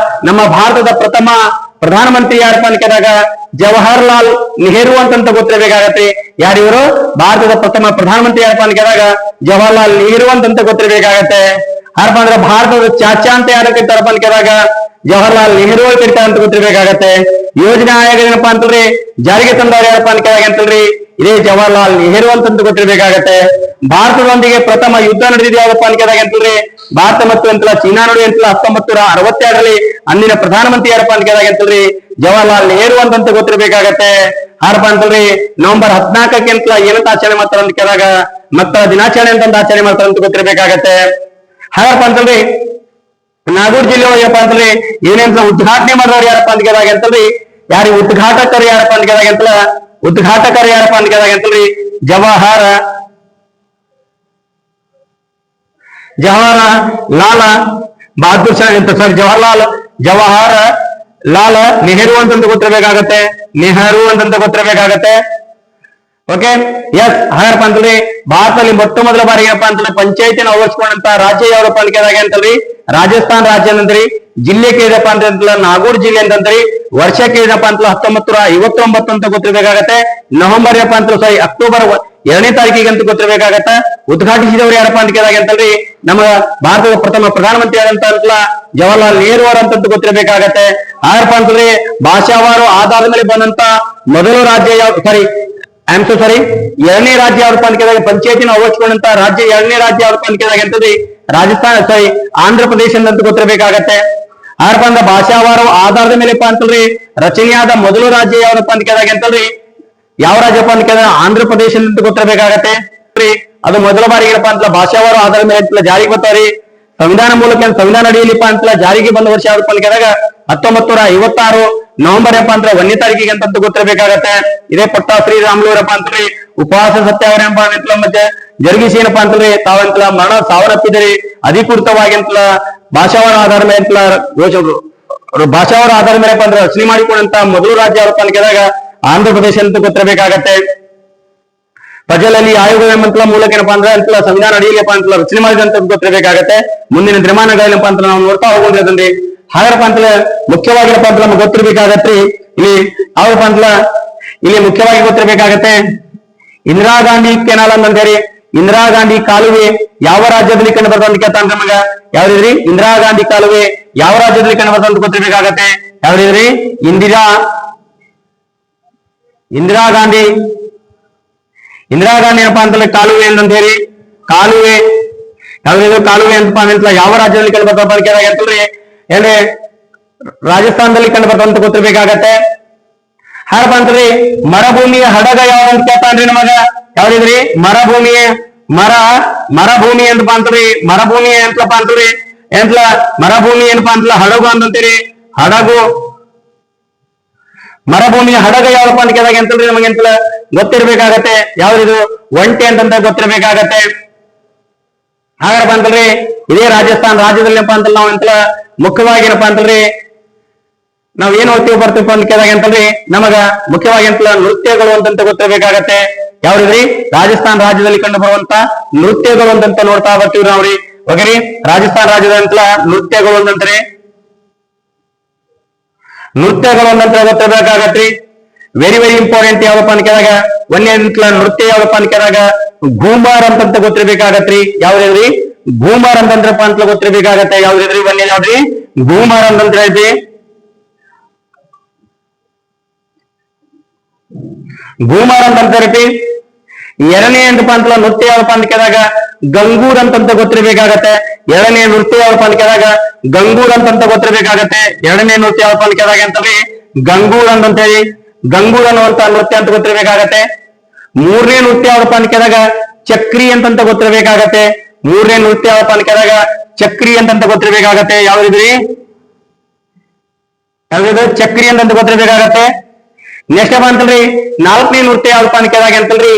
ನಮ್ಮ ಭಾರತದ ಪ್ರಥಮ ಪ್ರಧಾನಮಂತ್ರಿ ಯಾರಪ್ಪ ಅಂತ ಕೇಳಿದಾಗ ಜವಾಹರ್ಲಾಲ್ ನೆಹರು ಅಂತ ಗೊತ್ತಿರಬೇಕಾಗತ್ತೆ. ಯಾರಿವರು ಭಾರತದ ಪ್ರಥಮ ಪ್ರಧಾನಮಂತ್ರಿ ಯಾರಪ್ಪ ಅಂತ ಕೇಳಿದಾಗ ಜವಾಹರ್ಲಾಲ್ ನೆಹರು ಅಂತ ಗೊತ್ತಿರಬೇಕಾಗತ್ತೆ. ಯಾರಪ್ಪ ಅಂದ್ರೆ ಭಾರತದ ಚಾಚಾ ಅಂತ ಯಾರು ಕರೀತಾರಪ್ಪ ಅಂತ ಕೇಳಿದಾಗ ಜವಾಹರ್ಲಾಲ್ ನೆಹರು ಕರೀತಾರ ಅಂತ ಗೊತ್ತಿರಬೇಕಾಗತ್ತೆ. ಯೋಜನಾ ಆಯೋಗ ಏನಪ್ಪಾ ಅಂತಂದ್ರಿ ಜಾರಿಗೆ ತಂದವರು ಯಾರಪ್ಪ ಅಂತ ಕೇಳಿದಾಗ ಅಂತಲ್ರಿ ಇದೇ ಜವಾಹರ್ಲಾಲ್ ನೆಹರು ಅಂತ ಗೊತ್ತಿರಬೇಕಾಗತ್ತೆ. ಭಾರತದೊಂದಿಗೆ ಪ್ರಥಮ ಯುದ್ಧ ನಡೆದಿದೆ ಯಾವಪ್ಪ ಅಂತ ಕೇಳಿದಾಗ ಅಂತಲ್ರಿ ಭಾರತ ಮತ್ತು ಅಂತ ಚೀನಾ ನಡುವೆ ಅಂತ 1962ರಲ್ಲಿ ಅಂದಿನ ಪ್ರಧಾನಮಂತ್ರಿ ಯಾರಪ್ಪ ಅಂತ ಕೇಳಿದಾಗ ಅಂತಲ್ರಿ ಜವಾಹರ್ಲಾಲ್ ನೆಹರು ಅಂತ ಗೊತ್ತಿರಬೇಕಾಗತ್ತೆ. ಯಾರಪ್ಪ ಅಂತಲ್ರಿ ನವೆಂಬರ್ 14ಕ್ಕೆ ಅಂತ ಏನಂತ ಆಚರಣೆ ಮಾಡ್ತಾರ ಅಂತ ಕೇಳಿದಾಗ ಮಕ್ಕಳ ದಿನಾಚರಣೆ ಅಂತ ಆಚರಣೆ ಮಾಡ್ತಾರ ಅಂತ ಗೊತ್ತಿರಬೇಕಾಗತ್ತೆ. ಹಾಗಪ್ಪ ಅಂತಲ್ರಿ ನಾಗೂರ್ ಜಿಲ್ಲೆ ಏನಪ್ಪಾ ಅಂತಂದ್ರೆ ಏನೇಂತ ಉದ್ಘಾಟನೆ ಮಾಡೋರು ಯಾರಪ್ಪ ಅಂತ ಕೇಳಿದಾಗ ಅಂತಲ್ರಿ ಯಾರು ಉದ್ಘಾಟಕರು ಯಾರಪ್ಪ ಅಂತ ಕೇಳಿದಾಗ ಅಂತಲ್ಲ ಉದ್ಘಾಟಕರು ಯಾರಪ್ಪ ಅಂತ ಕೇಳಿದಾಗ ಅಂತಲ್ರಿ ಜವಾಹರಲಾಲ್ ಬಹದ್ದೂರ್ ಜವಾಹರಲಾಲ್ ನೆಹರು ಅಂತ ಗೊತ್ತಿರಬೇಕಾಗತ್ತೆ. ನೆಹರು ಅಂತ ಗೊತ್ತಿರಬೇಕಾಗತ್ತೆ. Okay yes. ಹಾಗಪ್ಪ ಅಂತಂದ್ರೆ ಭಾರತದಲ್ಲಿ ಮೊಟ್ಟ ಮೊದಲ ಬಾರಿ ಏನಪ್ಪಾ ಅಂತಂದ್ರೆ ಪಂಚಾಯತಿನ ಅಳವಡಿಸಿಕೊಂಡಂತ ರಾಜ್ಯ ಯಾವಪ್ಪ ಅಂತ ಕೇಳಿದಾಗ ಅಂತಲ್ರಿ ರಾಜಸ್ಥಾನ ರಾಜ್ಯ ಅಂತಂದ್ರಿ. ಜಿಲ್ಲೆ ಕೇಳಿದಪ್ಪ ಅಂತ ನಾಗೂರ್ ಜಿಲ್ಲೆ ಅಂತಂದ್ರಿ. ವರ್ಷ ಕೇಳಿದಪ್ಪ ಅಂತ 1959 ಅಂತ ಗೊತ್ತಿರಬೇಕಾಗತ್ತೆ. ನವೆಂಬರ್ ಏನಪ್ಪಾ ಅಂತ ಅಕ್ಟೋಬರ್ 2ನೇ ತಾರೀಕಿಗೆ ಅಂತ ಗೊತ್ತಿರಬೇಕಾಗತ್ತೆ. ಉದ್ಘಾಟಿಸಿದವರು ಯಾರಪ್ಪ ಅಂತ ಕೇಳಿದಾಗ ಅಂತಲ್ರಿ ನಮ್ಮ ಭಾರತದ ಪ್ರಥಮ ಪ್ರಧಾನಮಂತ್ರಿ ಆದಂತ ಜವಾಹರ್ಲಾಲ್ ನೆಹರು ಅಂತ ಗೊತ್ತಿರಬೇಕಾಗತ್ತೆ. ಯಾರಪ್ಪ ಅಂತಂದ್ರೆ ಭಾಷಾವಾರು ಆಧಾರದ ಮೇಲೆ ಬಂದಂತ ಮೊದಲು ರಾಜ್ಯ ಯಾವ ಎರಡನೇ ರಾಜ್ಯ ಯಾವಪ್ಪ ಅಂತ ಕೇಳಿದಾಗ ಪಂಚಾಯತಿನ ಅಳವಡಿಸಿಕೊಂಡಂತ ರಾಜ್ಯ 2ನೇ ರಾಜ್ಯ ಯಾವಪ್ಪ ಅಂತ ಕೇಳಿದಾಗ ಅಂತಂದ್ರಿ ರಾಜಸ್ಥಾನ ಆಂಧ್ರ ಪ್ರದೇಶ ಅಂತ ಗೊತ್ತಿರಬೇಕಾಗತ್ತೆ. ಯಾರಪ್ಪ ಅಂದ್ರೆ ಭಾಷಾವಾರು ಆಧಾರದ ಮೇಲೆ ಅಂತಲ್ರಿ ರಚನೆಯಾದ ಮೊದಲು ರಾಜ್ಯ ಯಾವಪ್ಪ ಅಂತ ಕೇಳಿದಾಗ ಅಂತಲ್ರಿ ಯಾವ ರಾಜ್ಯಪ್ಪ ಅಂತ ಕೇಳಿದ್ರೆ ಆಂಧ್ರ ಪ್ರದೇಶ ಅಂತ ಗೊತ್ತಿರಬೇಕಾಗತ್ತೆ. ಅದು ಮೊದಲ ಬಾರಿಗೆ ಏನಪ್ಪಾ ಅಂತ ಭಾಷಾವಾರು ಆಧಾರದ ಮೇಲೆ ಜಾರಿಗೆ ಬರ್ತಾವ್ರಿ. ಸಂವಿಧಾನ ಮೂಲಕ ಸಂವಿಧಾನ ಅಡಿಯಲ್ಲಿಪ್ಪ ಅಂತ ಜಾರಿಗೆ ಬಂದ ವರ್ಷ ಯಾವಪ್ಪ ಅಂತ ಕೇಳಿದಾಗ 1956 ನವೆಂಬರ್ ಏನಪ್ಪಾ ಅಂತ 1ನೇ ತಾರೀಕಿಗೆ ಅಂತ ಗೊತ್ತಿರಬೇಕಾಗತ್ತೆ. ಇದೇ ಪಟ್ಟಾ ಶ್ರೀರಾಮುಲೂರಪ್ಪ ಅಂತಂದ್ರೆ ಉಪವಾಸ ಸತ್ಯಾಗ್ರಹ ಮತ್ತೆ ಜರುಗಿಸಿ ಏನಪ್ಪಾ ಅಂತಂದ್ರೆ ತಾವಂತಲ ಮರಣ ಸಾವನ್ನಪ್ಪಿದರೆ ಅಧಿಕೃತವಾಗಿ ಅಂತಲ ಭಾಷಾವಾರ ಆಧಾರ ಮೇಲೆ ಭಾಷಾವಾರ ಆಧಾರ ಮೇಲೆ ಅಂದ್ರೆ ರಚನೆ ಮಾಡಿಕೊಂಡಂತ ಮೊದಲು ರಾಜ್ಯ ಯಾವಪ್ಪ ಅಂತ ಕೇಳಿದಾಗ ಆಂಧ್ರ ಪ್ರದೇಶ ಅಂತ ಗೊತ್ತಿರಬೇಕಾಗತ್ತೆ. ಪ್ರಜೆಗಳಲ್ಲಿ ಆಯೋಗ ಎಂಬಂತ ಮೂಲಕ ಏನಪ್ಪಾ ಅಂದ್ರೆ ಅಂತ ಸಂವಿಧಾನ ಅಡಿಯಲ್ಲಪ್ಪ ಅಂತ ರಚನೆ ಮಾಡಿದಂತ ಗೊತ್ತಿರಬೇಕಾಗತ್ತೆ. ಮುಂದಿನ ದಿನಮಾನಗಳೇನಪ್ಪ ಅಂತ ನಾವು ನೋಡ್ತಾ ಹೋಗೋದ್ರಿ. ಹಾಗಪ್ಪ ಅಂತಲೇ ಮುಖ್ಯವಾಗಿರಪ್ಪ ಅಂತ ನಮ್ಗೆ ಗೊತ್ತಿರ್ಬೇಕಾಗತ್ರಿ ಇಲ್ಲಿ ಯಾವಪ್ಪ ಅಂತಲ ಇಲ್ಲಿ ಮುಖ್ಯವಾಗಿ ಗೊತ್ತಿರಬೇಕಾಗತ್ತೆ ಇಂದಿರಾ ಗಾಂಧಿ ಕೆನಾಲ್ ಅಂತ ಹೇಳಿ ಇಂದಿರಾ ಗಾಂಧಿ ಕಾಲುವೆ ಯಾವ ರಾಜ್ಯದಲ್ಲಿ ಕಂಡು ಬರ್ತಂತ ಕೇಳ್ತಾನ ನಮಗ ಯಾವ್ದಿದ್ರಿ ಇಂದಿರಾ ಗಾಂಧಿ ಕಾಲುವೆ ಯಾವ ರಾಜ್ಯದಲ್ಲಿ ಕಂಡು ಬರ್ತಂತ ಗೊತ್ತಿರ್ಬೇಕಾಗತ್ತೆ. ಯಾವ್ದಿದ್ರಿ ಇಂದಿರಾ ಗಾಂಧಿ ಏನಪ್ಪಾ ಅಂತಂದ್ರೆ ಕಾಲುವೆ ಅಂತ ಹೇಳಿ ಕಾಲುವೆ ಯಾವ್ದು ಕಾಲುವೆ ಅಂತ ಯಾವ ರಾಜ್ಯದಲ್ಲಿ ಕಂಡು ಬರ್ತಾವ ಅಂತ ಕೇಳಿದಾಗ ಅಂತಂದ್ರೆ ಏನ್ರಿ ರಾಜಸ್ಥಾನದಲ್ಲಿ ಕಂಡು ಬರ್ತಾವ ಅಂತ ಗೊತ್ತಿರ್ಬೇಕಾಗತ್ತೆ. ಹಾಗಪ್ಪ ಅಂತಂದ್ರಿ ಮರುಭೂಮಿಯ ಹಡಗ ಯಾವ್ದಂತ ಕೇಳ್ತಾನ್ರಿ ನಮಗ ಯಾವ್ದಿದ್ರಿ ಮರುಭೂಮಿ ಏನಪ್ಪಾ ಅಂತಂದ್ರಿ ಮರುಭೂಮಿ ಎಂತಪ್ಪ ಅಂತಂದ್ರಿ ಮರುಭೂಮಿ ಏನಪ್ಪಾ ಅಂತಲ್ಲ ಹಡಗು ಅಂತಂತೀರಿ ಹಡಗು ಮರುಭೂಮಿಯ ಹಡಗ ಯಾವಪ್ಪ ಅಂತ ಕೇಳಿದಾಗ ಅಂತಂದ್ರೆ ನಮಗೆ ಅಂತಲ್ಲ ಗೊತ್ತಿರ್ಬೇಕಾಗತ್ತೆ. ಯಾವ್ದಿದು ಒಂಟೆ ಅಂತ ಗೊತ್ತಿರ್ಬೇಕಾಗತ್ತೆ. ಹಾಗಪ್ಪ ಅಂತಂದ್ರಿ ಇದೇ ರಾಜಸ್ಥಾನ ರಾಜ್ಯದಲ್ಲಿಪ್ಪ ಅಂತಲ್ಲ ನಾವು ಅಂತಲ್ಲ ಮುಖ್ಯವಾಗಿ ಏನಪ್ಪಾ ಅಂತಂದ್ರಿ ನಾವ್ ಏನ್ ಓದ್ತೀವಿ ಬರ್ತೀವಿ ಅಂತ ಕೇಳಿದಾಗ ಅಂತಂದ್ರಿ ನಮಗ ಮುಖ್ಯವಾಗಿ ಅಂತಲ್ಲ ನೃತ್ಯಗಳು ಅಂತ ಗೊತ್ತಿರ್ಬೇಕಾಗತ್ತೆ. ಯಾವ್ದ್ರಿ ರಾಜಸ್ಥಾನ ರಾಜ್ಯದಲ್ಲಿ ಕಂಡು ಬರುವಂತ ನೃತ್ಯಗಳು ಅಂತ ನೋಡ್ತಾ ಬರ್ತೀವಿ ನಾವ್ರಿ. ಓಕೆರಿ ರಾಜಸ್ಥಾನ ರಾಜ್ಯದ ಅಂತಲ್ಲ ನೃತ್ಯಗಳು ಅಂತಂದ್ರೆ ಗೊತ್ತಿರ್ಬೇಕಾಗತ್ರಿ. ವೆರಿ ವೆರಿ ಇಂಪಾರ್ಟೆಂಟ್ ಯಾವಪ್ಪ ಅಂತ ಕೇಳಿದಾಗ ಒಂದೇ ನೃತ್ಯ ಯಾವಪ್ಪ ಅಂತ ಕೇಳಿದಾಗ ಘೂಮರ್ ಅಂತ ಗೊತ್ತಿರ್ಬೇಕಾಗತ್ರಿ. ಯಾವ್ದ್ರಿ ಘೂಮರ್ ಅಂತಂದ್ರಪ್ಪ ಅಂತ ಗೊತ್ತಿರ್ಬೇಕಾಗತ್ತೆ. ಯಾವ್ದ್ರಿ ಒಂದೇ ಯಾವ್ದ್ರಿ ಘೂಮರ್ ಅಂತ ಐತಿ. ಘೂಮರ್ ಅಂತ ಎರಡನೇ ಏನಪ್ಪಾ ಅಂತಲ್ಲ ನೃತ್ಯ ಯಾವಪ್ಪ ಅಂತ ಕೇಳಿದಾಗ ಗಂಗೂರ್ ಅಂತಂತ ಗೊತ್ತಿರ್ಬೇಕಾಗತ್ತೆ. ಎರಡನೇ ನೃತ್ಯ ಯಾವಪ್ಪ ಅಂತ ಕೇಳಿದಾಗ ಗಂಗೂರ್ ಅಂತಂತ ಗೊತ್ತಿರ್ಬೇಕಾಗತ್ತೆ. ಎರಡನೇ ನೃತ್ಯ ಯಾವಪ್ಪ ಅಂತ ಕೇಳಿದಾಗ ಅಂತಂದ್ರೆ ಗಂಗೂರ್ ಅಂತ ಹೇಳಿ ಗಂಗೂರ್ ಅನ್ನುವಂತ ನೃತ್ಯ ಅಂತ ಗೊತ್ತಿರ್ಬೇಕಾಗತ್ತೆ. ಮೂರನೇ ನೃತ್ಯ ಯಾವಪ್ಪ ಅಂತ ಕೇಳಿದಾಗ ಚಕ್ರಿ ಅಂತಂತ ಗೊತ್ತಿರ್ಬೇಕಾಗತ್ತೆ. ಮೂರನೇ ನೃತ್ಯ ಯಾವಪ್ಪ ಅಂತ ಕೇಳಿದಾಗ ಚಕ್ರಿ ಅಂತಂತ ಗೊತ್ತಿರ್ಬೇಕಾಗತ್ತೆ. ಯಾವ್ದಿದ್ರಿ ಯಾವ್ದು ಚಕ್ರಿ ಅಂತಂತ ಗೊತ್ತಿರ್ಬೇಕಾಗತ್ತೆ. ನೆಕ್ಸ್ಟ್ ಏನಪ್ಪ ಅಂತಲ್ರಿ ನಾಲ್ಕನೇ ನೃತ್ಯ ಯಾವಪ್ಪ ಅಂತ ಕೇಳಿದಾಗ ಅಂತಲ್ರಿ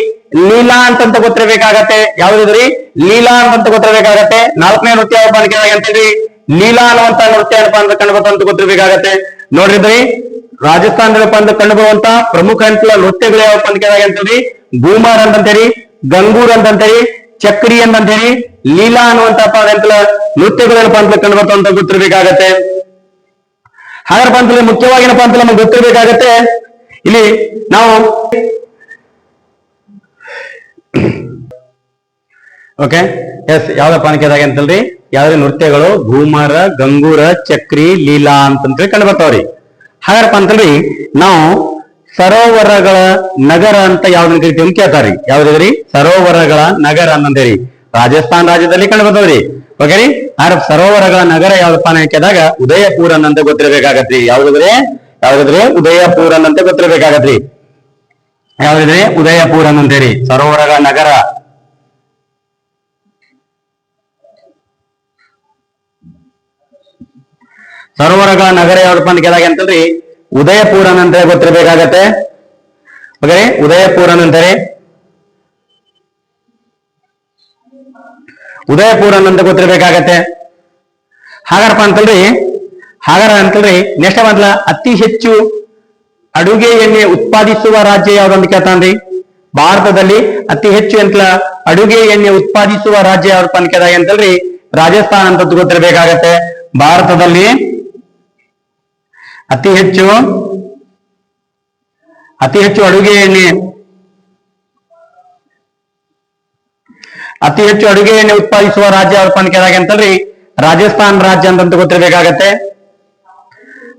ಲೀಲಾ ಅಂತಂತ ಗೊತ್ತಿರ್ಬೇಕಾಗತ್ತೆ. ಯಾವ್ದಿದ್ರಿ ಲೀಲಾ ಅಂತಂತ ಗೊತ್ತಿರ್ಬೇಕಾಗತ್ತೆ. ನಾಲ್ಕನೇ ನೃತ್ಯ ಯಾವಪ್ಪ ಅಂತ ಕೇಳಿದಾಗ ಅಂತಲ್ರಿ ಲೀಲಾ ಅನ್ನುವಂತ ನೃತ್ಯ ಏನಪ್ಪಾ ಅಂತ ಕಂಡುಬರ್ತಂತ ಗೊತ್ತಿರ್ಬೇಕಾಗತ್ತೆ. ನೋಡ್ರಿದ್ರಿ ರಾಜಸ್ಥಾನದಲ್ಲಿ ಬಂದು ಕಂಡು ಬರುವಂತ ಪ್ರಮುಖ ನೃತ್ಯಗಳು ಯಾವಪ್ಪ ಅಂತ ಕೇಳಿದಾಗ ಅಂತಂದ್ರಿ ಘೂಮರ್ ಅಂತಂತೇಳಿ, ಗಂಗೂರ್ ಅಂತಂತೇಳಿ, ಚಕ್ರಿ ಅಂತಂತೇಳಿ, ಲೀಲಾ ಅನ್ನುವಂತ ನೃತ್ಯಗಳು ಏನಪ್ಪಾ ಅಂತ ಕಂಡು ಬರ್ತಂತ ಗೊತ್ತಿರ್ಬೇಕಾಗತ್ತೆ. ಹಾಗಾದ್ರೆ ಅಂತಂದ್ರೆ ಮುಖ್ಯವಾಗಿ ಏನಪ್ಪಾ ಅಂತ ನಮ್ಗೆ ಗೊತ್ತಿರ್ಬೇಕಾಗತ್ತೆ. ಇಲ್ಲಿ ನಾವು ಓಕೆ ಎಸ್ ಯಾವ್ದಪ್ಪ ಅಂತ ಕೇಳಿದಾಗ ಅಂತಲ್ರಿ ಯಾವ್ದೇ ನೃತ್ಯಗಳು ಘೂಮರ, ಗಂಗೂರ, ಚಕ್ರಿ, ಲೀಲಾ ಅಂತಂದ್ರೆ ಕಂಡು ಬರ್ತಾವ್ರಿ. ಹಾಗಾರಪ್ಪ ಅಂತಲ್ರಿ ನಾವು ಸರೋವರಗಳ ನಗರ ಅಂತ ಯಾವ್ದನ್ನ ಕರಿತೀವಿ ಅಂತ ಕೇಳ್ತಾರ್ರಿ. ಯಾವ್ದ್ರಿ ಸರೋವರಗಳ ನಗರ ಅಂತಂದೇರಿ ರಾಜಸ್ಥಾನ್ ರಾಜ್ಯದಲ್ಲಿ ಕಂಡು ಬರ್ತಾವ್ರಿ. ಓಕೆರಿ ಸರೋವರಗಳ ನಗರ ಯಾವ್ದಪ್ಪ ಅಂತ ಕೇಳಿದಾಗ ಉದಯಪುರನ್ ಅಂತ ಗೊತ್ತಿರ್ಬೇಕಾಗತ್ರಿ. ಯಾವ್ದಿದ್ರೆ ಉದಯಪುರನ್ ಅಂತ ಗೊತ್ತಿರ್ಬೇಕಾಗತ್ರಿ. ಯಾವ್ದಿದ್ರೆ ಉದಯಪುರನ್ ಅಂತೇರಿ ಸರೋವರಗಳ ನಗರ. ಸರೋವರಗಳ ನಗರ ಯಾವ್ದಪ್ಪ ಅಂತ ಕೇಳಿದಾಗ ಅಂತಂದ್ರಿ ಉದಯಪುರನ್ ಅಂತ ಗೊತ್ತಿರ್ಬೇಕಾಗತ್ತೆ. ಓಕೆ ಉದಯಪುರನ್ ಅಂತಾರೆ ಉದಯಪುರನ್ ಅಂತ ಗೊತ್ತಿರ್ಬೇಕಾಗತ್ತೆ. ಹಾಗಾರಪ್ಪ ಅಂತಲ್ರಿ ನೆಕ್ಸ್ಟ್ ಅಂತಲ್ಲ ಅತಿ ಹೆಚ್ಚು ಅಡುಗೆ ಎಣ್ಣೆ ಉತ್ಪಾದಿಸುವ ರಾಜ್ಯ ಯಾವ್ದಂತ ಕೇಳ್ತಾನ್ರಿ. ಭಾರತದಲ್ಲಿ ಅತಿ ಹೆಚ್ಚು ಅಡುಗೆ ಎಣ್ಣೆ ಉತ್ಪಾದಿಸುವ ರಾಜ್ಯ ಯಾವ್ದಪ್ಪ ಅಂತ ಕೇಳಿದಾಗ ಅಂತಲ್ರಿ ರಾಜಸ್ಥಾನ್ ಅಂತ ಗೊತ್ತಿರ್ಬೇಕಾಗತ್ತೆ. ಭಾರತದಲ್ಲಿ ಅತಿ ಹೆಚ್ಚು ಅಡುಗೆ ಎಣ್ಣೆ ಉತ್ಪಾದಿಸುವ ರಾಜ್ಯ ಯಾವಪ್ಪ ಅಂತ ಕೇಳಿದಾಗ ಅಂತಲ್ರಿ ರಾಜಸ್ಥಾನ್ ರಾಜ್ಯ ಅಂತ ಗೊತ್ತಿರ್ಬೇಕಾಗತ್ತೆ.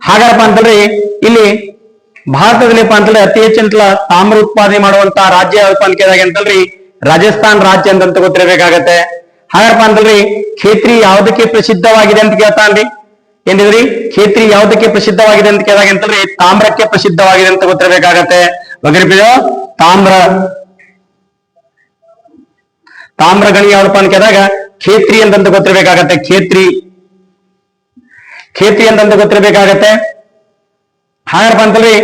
ಹಾಗಾರಪ್ಪ ಅಂತಲ್ರಿ ಇಲ್ಲಿ ಭಾರತದಲ್ಲಿ ಅಂತಂದ್ರೆ ಅತಿ ಹೆಚ್ಚು ತಾಮ್ರ ಉತ್ಪಾದನೆ ಮಾಡುವಂತ ರಾಜ್ಯ ಯಾವಪ್ಪ ಅಂತ ಕೇಳಿದಾಗ ಅಂತಲ್ರಿ ರಾಜಸ್ಥಾನ್ ರಾಜ್ಯ ಅಂತ ಗೊತ್ತಿರ್ಬೇಕಾಗತ್ತೆ. ಹಾಗಾರಪ್ಪ ಅಂತಲ್ರಿ ಖೇತ್ರಿ ಯಾವ್ದಕ್ಕೆ ಪ್ರಸಿದ್ಧವಾಗಿದೆ ಅಂತ ಕೇಳ್ತಾನ್ರಿ. ಏನಿದ್ರಿ ಖೇತ್ರಿ ಯಾವ್ದಕ್ಕೆ ಪ್ರಸಿದ್ಧವಾಗಿದೆ ಅಂತ ಕೇಳಿದಾಗ ಅಂತಂದ್ರೆ ತಾಮ್ರಕ್ಕೆ ಪ್ರಸಿದ್ಧವಾಗಿದೆ ಅಂತ ಗೊತ್ತಿರ್ಬೇಕಾಗತ್ತೆ. ತಾಮ್ರ ಗಣಿ ಯಾವಪ್ಪ ಅಂತ ಕೇಳಿದಾಗ ಖೇತ್ರಿ ಅಂತ ಗೊತ್ತಿರ್ಬೇಕಾಗತ್ತೆ. ಖೇತ್ರಿ ಅಂತ ಗೊತ್ತಿರ್ಬೇಕಾಗತ್ತೆ. ಹಾಗಾರಪ್ಪ ಅಂತಂದ್ರೆ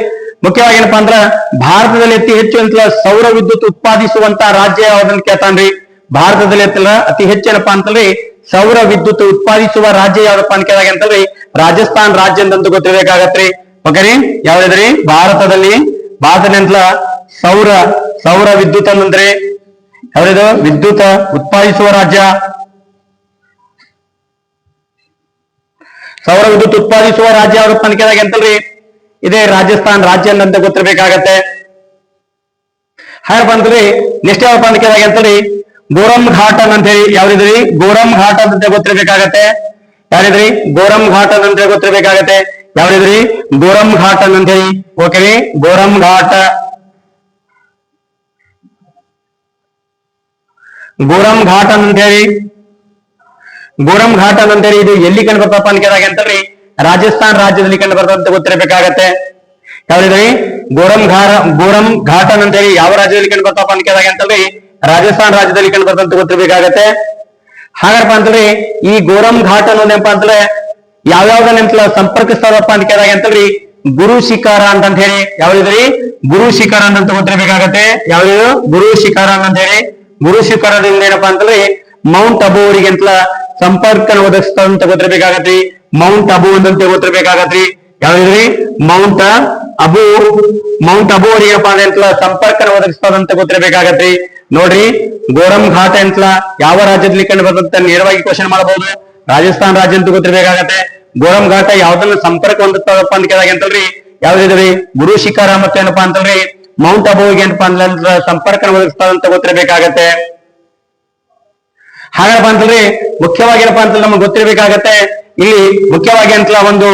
ಮುಖ್ಯವಾಗಿ ಏನಪ್ಪಾ ಅಂದ್ರ ಭಾರತದಲ್ಲಿ ಅತಿ ಹೆಚ್ಚು ಸೌರ ವಿದ್ಯುತ್ ಉತ್ಪಾದಿಸುವಂತ ರಾಜ್ಯ ಯಾವ್ದಂತ ಕೇಳ್ತಾನ್ರಿ. ಭಾರತದಲ್ಲಿ ಅತಿ ಹೆಚ್ಚು ಏನಪ್ಪಾ ಅಂತಂದ್ರೆ ಸೌರ ವಿದ್ಯುತ್ ಉತ್ಪಾದಿಸುವ ರಾಜ್ಯ ಯಾವ್ದಪ್ಪ ಅಂತ ಕೇಳಿದಾಗ ಅಂತಂದ್ರೆ ರಾಜಸ್ಥಾನ್ ರಾಜ್ಯ ಅಂತ ಗೊತ್ತಿರ್ಬೇಕಾಗತ್ರಿ. ಓಕೆರಿ ಯಾವ್ದ್ರಿ ಭಾರತದಲ್ಲಿ ಸೌರ ವಿದ್ಯುತ್ ಅಂತಂದ್ರೆ ಯಾವ್ದು ವಿದ್ಯುತ್ ಉತ್ಪಾದಿಸುವ ರಾಜ್ಯ. ಸೌರ ವಿದ್ಯುತ್ ಉತ್ಪಾದಿಸುವ ರಾಜ್ಯ ಯಾವ್ದಪ್ಪ ಅಂತ ಕೇಳಿದಾಗ ಅಂತಲ್ರಿ ಇದೇ ರಾಜಸ್ಥಾನ್ ರಾಜ್ಯ ಅಂತ ಗೊತ್ತಿರ್ಬೇಕಾಗತ್ತೆ. ಹಾಗಪ್ಪ ಅಂತಂದ್ರೆ ನೆಕ್ಸ್ಟ್ ಯಾವಪ್ಪ ಅಂತ ಕೇಳಿದಾಗ ಅಂತಂದ್ರೆ ಗೋರಂ ಘಾಟನ್ ಅಂತ ಹೇಳಿ ಯಾವ್ದಿದ್ರಿ ಗೋರಂ ಘಾಟ್ ಅಂತ ಗೊತ್ತಿರ್ಬೇಕಾಗತ್ತೆ. ಯಾವ್ದಿದ್ರಿ ಗೋರಂ ಘಾಟನ್ ಅಂತ ಗೊತ್ತಿರ್ಬೇಕಾಗತ್ತೆ. ಯಾವ್ದಿದ್ರಿ ಗೋರಂ ಘಾಟನ್ ಅಂತ ಹೇಳಿ. ಓಕೆರಿ ಗೋರಂ ಘಾಟ್ ಅಂತ ಹೇಳಿ ಇದು ಎಲ್ಲಿ ಕಂಡು ಬರ್ತಪ್ಪ ಅಂತ ಕೇಳಿದಾಗ ಅಂತಲ್ರಿ ರಾಜಸ್ಥಾನ್ ರಾಜ್ಯದಲ್ಲಿ ಕಂಡು ಬರ್ತಂತ ಗೊತ್ತಿರಬೇಕಾಗತ್ತೆ. ಯಾವ್ದಿದ್ರಿ ಗೋರಂ ಘಾಟನ್ ಅಂತ ಹೇಳಿ ಯಾವ ರಾಜ್ಯದಲ್ಲಿ ಕಂಡು ಬರ್ತಪ್ಪ ಅಂತ ಕೇಳಿದಾಗ ಅಂತಲ್ರಿ ರಾಜಸ್ಥಾನ್ ರಾಜ್ಯದಲ್ಲಿ ಕಂಡು ಬರ್ತಂತ ಗೊತ್ತಿರ್ಬೇಕಾಗತ್ತೆ. ಹಾಗಾರಪ್ಪ ಅಂತಂದ್ರೆ ಈ ಗೋರಂ ಘಾಟ್ ಅನ್ನೋದೇನಪ್ಪ ಅಂತಂದ್ರೆ ಯಾವ್ಯಾವ್ದ ಸಂಪರ್ಕಿಸ್ತಾರಪ್ಪ ಅಂತ ಕೇಳಿದಾಗ ಅಂತಲ್ರಿ ಗುರು ಶಿಖರ ಅಂತ ಹೇಳಿ. ಯಾವ್ದಿದ್ರಿ ಗುರು ಶಿಖರ ಅಂತ ಗೊತ್ತಿರ್ಬೇಕಾಗತ್ತೆ. ಯಾವ್ದು ಗುರು ಶಿಖರ ಅಂತ ಹೇಳಿ. ಗುರು ಶಿಖರದಿಂದ ಏನಪ್ಪಾ ಅಂತಂದ್ರೆ ಮೌಂಟ್ ಅಬೂರಿಗೆ ಸಂಪರ್ಕ ಒದಗಿಸ್ತಂತ ಗೊತ್ತಿರ್ಬೇಕಾಗತ್ರಿ. ಮೌಂಟ್ ಅಬು ಅಂತ ಗೊತ್ತಿರ್ಬೇಕಾಗತ್ರಿ. ಯಾವ್ದಿದ್ರಿ ಮೌಂಟ್ ಅಬು ಏನಪ್ಪಾ ಅಂದ್ರೆ ಸಂಪರ್ಕ ಒದಗಿಸ್ತದಂತ ಗೊತ್ತಿರ್ಬೇಕಾಗತ್ರಿ. ನೋಡ್ರಿ ಗೋರಂ ಘಾಟ್ ಯಾವ ರಾಜ್ಯದಲ್ಲಿ ಕಂಡು ಬರ್ತಂತ ನೇರವಾಗಿ ಕ್ವಶನ್ ಮಾಡಬಹುದು. ರಾಜಸ್ಥಾನ್ ರಾಜ್ಯ ಅಂತ ಗೊತ್ತಿರ್ಬೇಕಾಗತ್ತೆ. ಗೋರಂ ಘಾಟ ಯಾವ್ದನ್ನ ಸಂಪರ್ಕ ಹೊಂದುತ್ತದಪ್ಪ ಅಂತ ಕೇಳಿದಾಗ ಅಂತಲ್ರಿ ಯಾವ್ದಿದ್ರಿ ಗುರು ಶಿಖರ ಮತ್ತೆ ಏನಪ್ಪಾ ಅಂತಲ್ರಿ ಮೌಂಟ್ ಅಬುಗೆ ಏನಪ್ಪಾ ಅಂದ್ರೆ ಸಂಪರ್ಕ ಒದಗಿಸ್ತದಂತ ಗೊತ್ತಿರ್ಬೇಕಾಗತ್ತೆ. ಹಾಗಪ್ಪ ಅಂತಂದ್ರೆ ಮುಖ್ಯವಾಗಿ ಏನಪ್ಪಾ ಅಂತ ನಮ್ಗೆ ಗೊತ್ತಿರ್ಬೇಕಾಗತ್ತೆ. ಇಲ್ಲಿ ಮುಖ್ಯವಾಗಿ ಒಂದು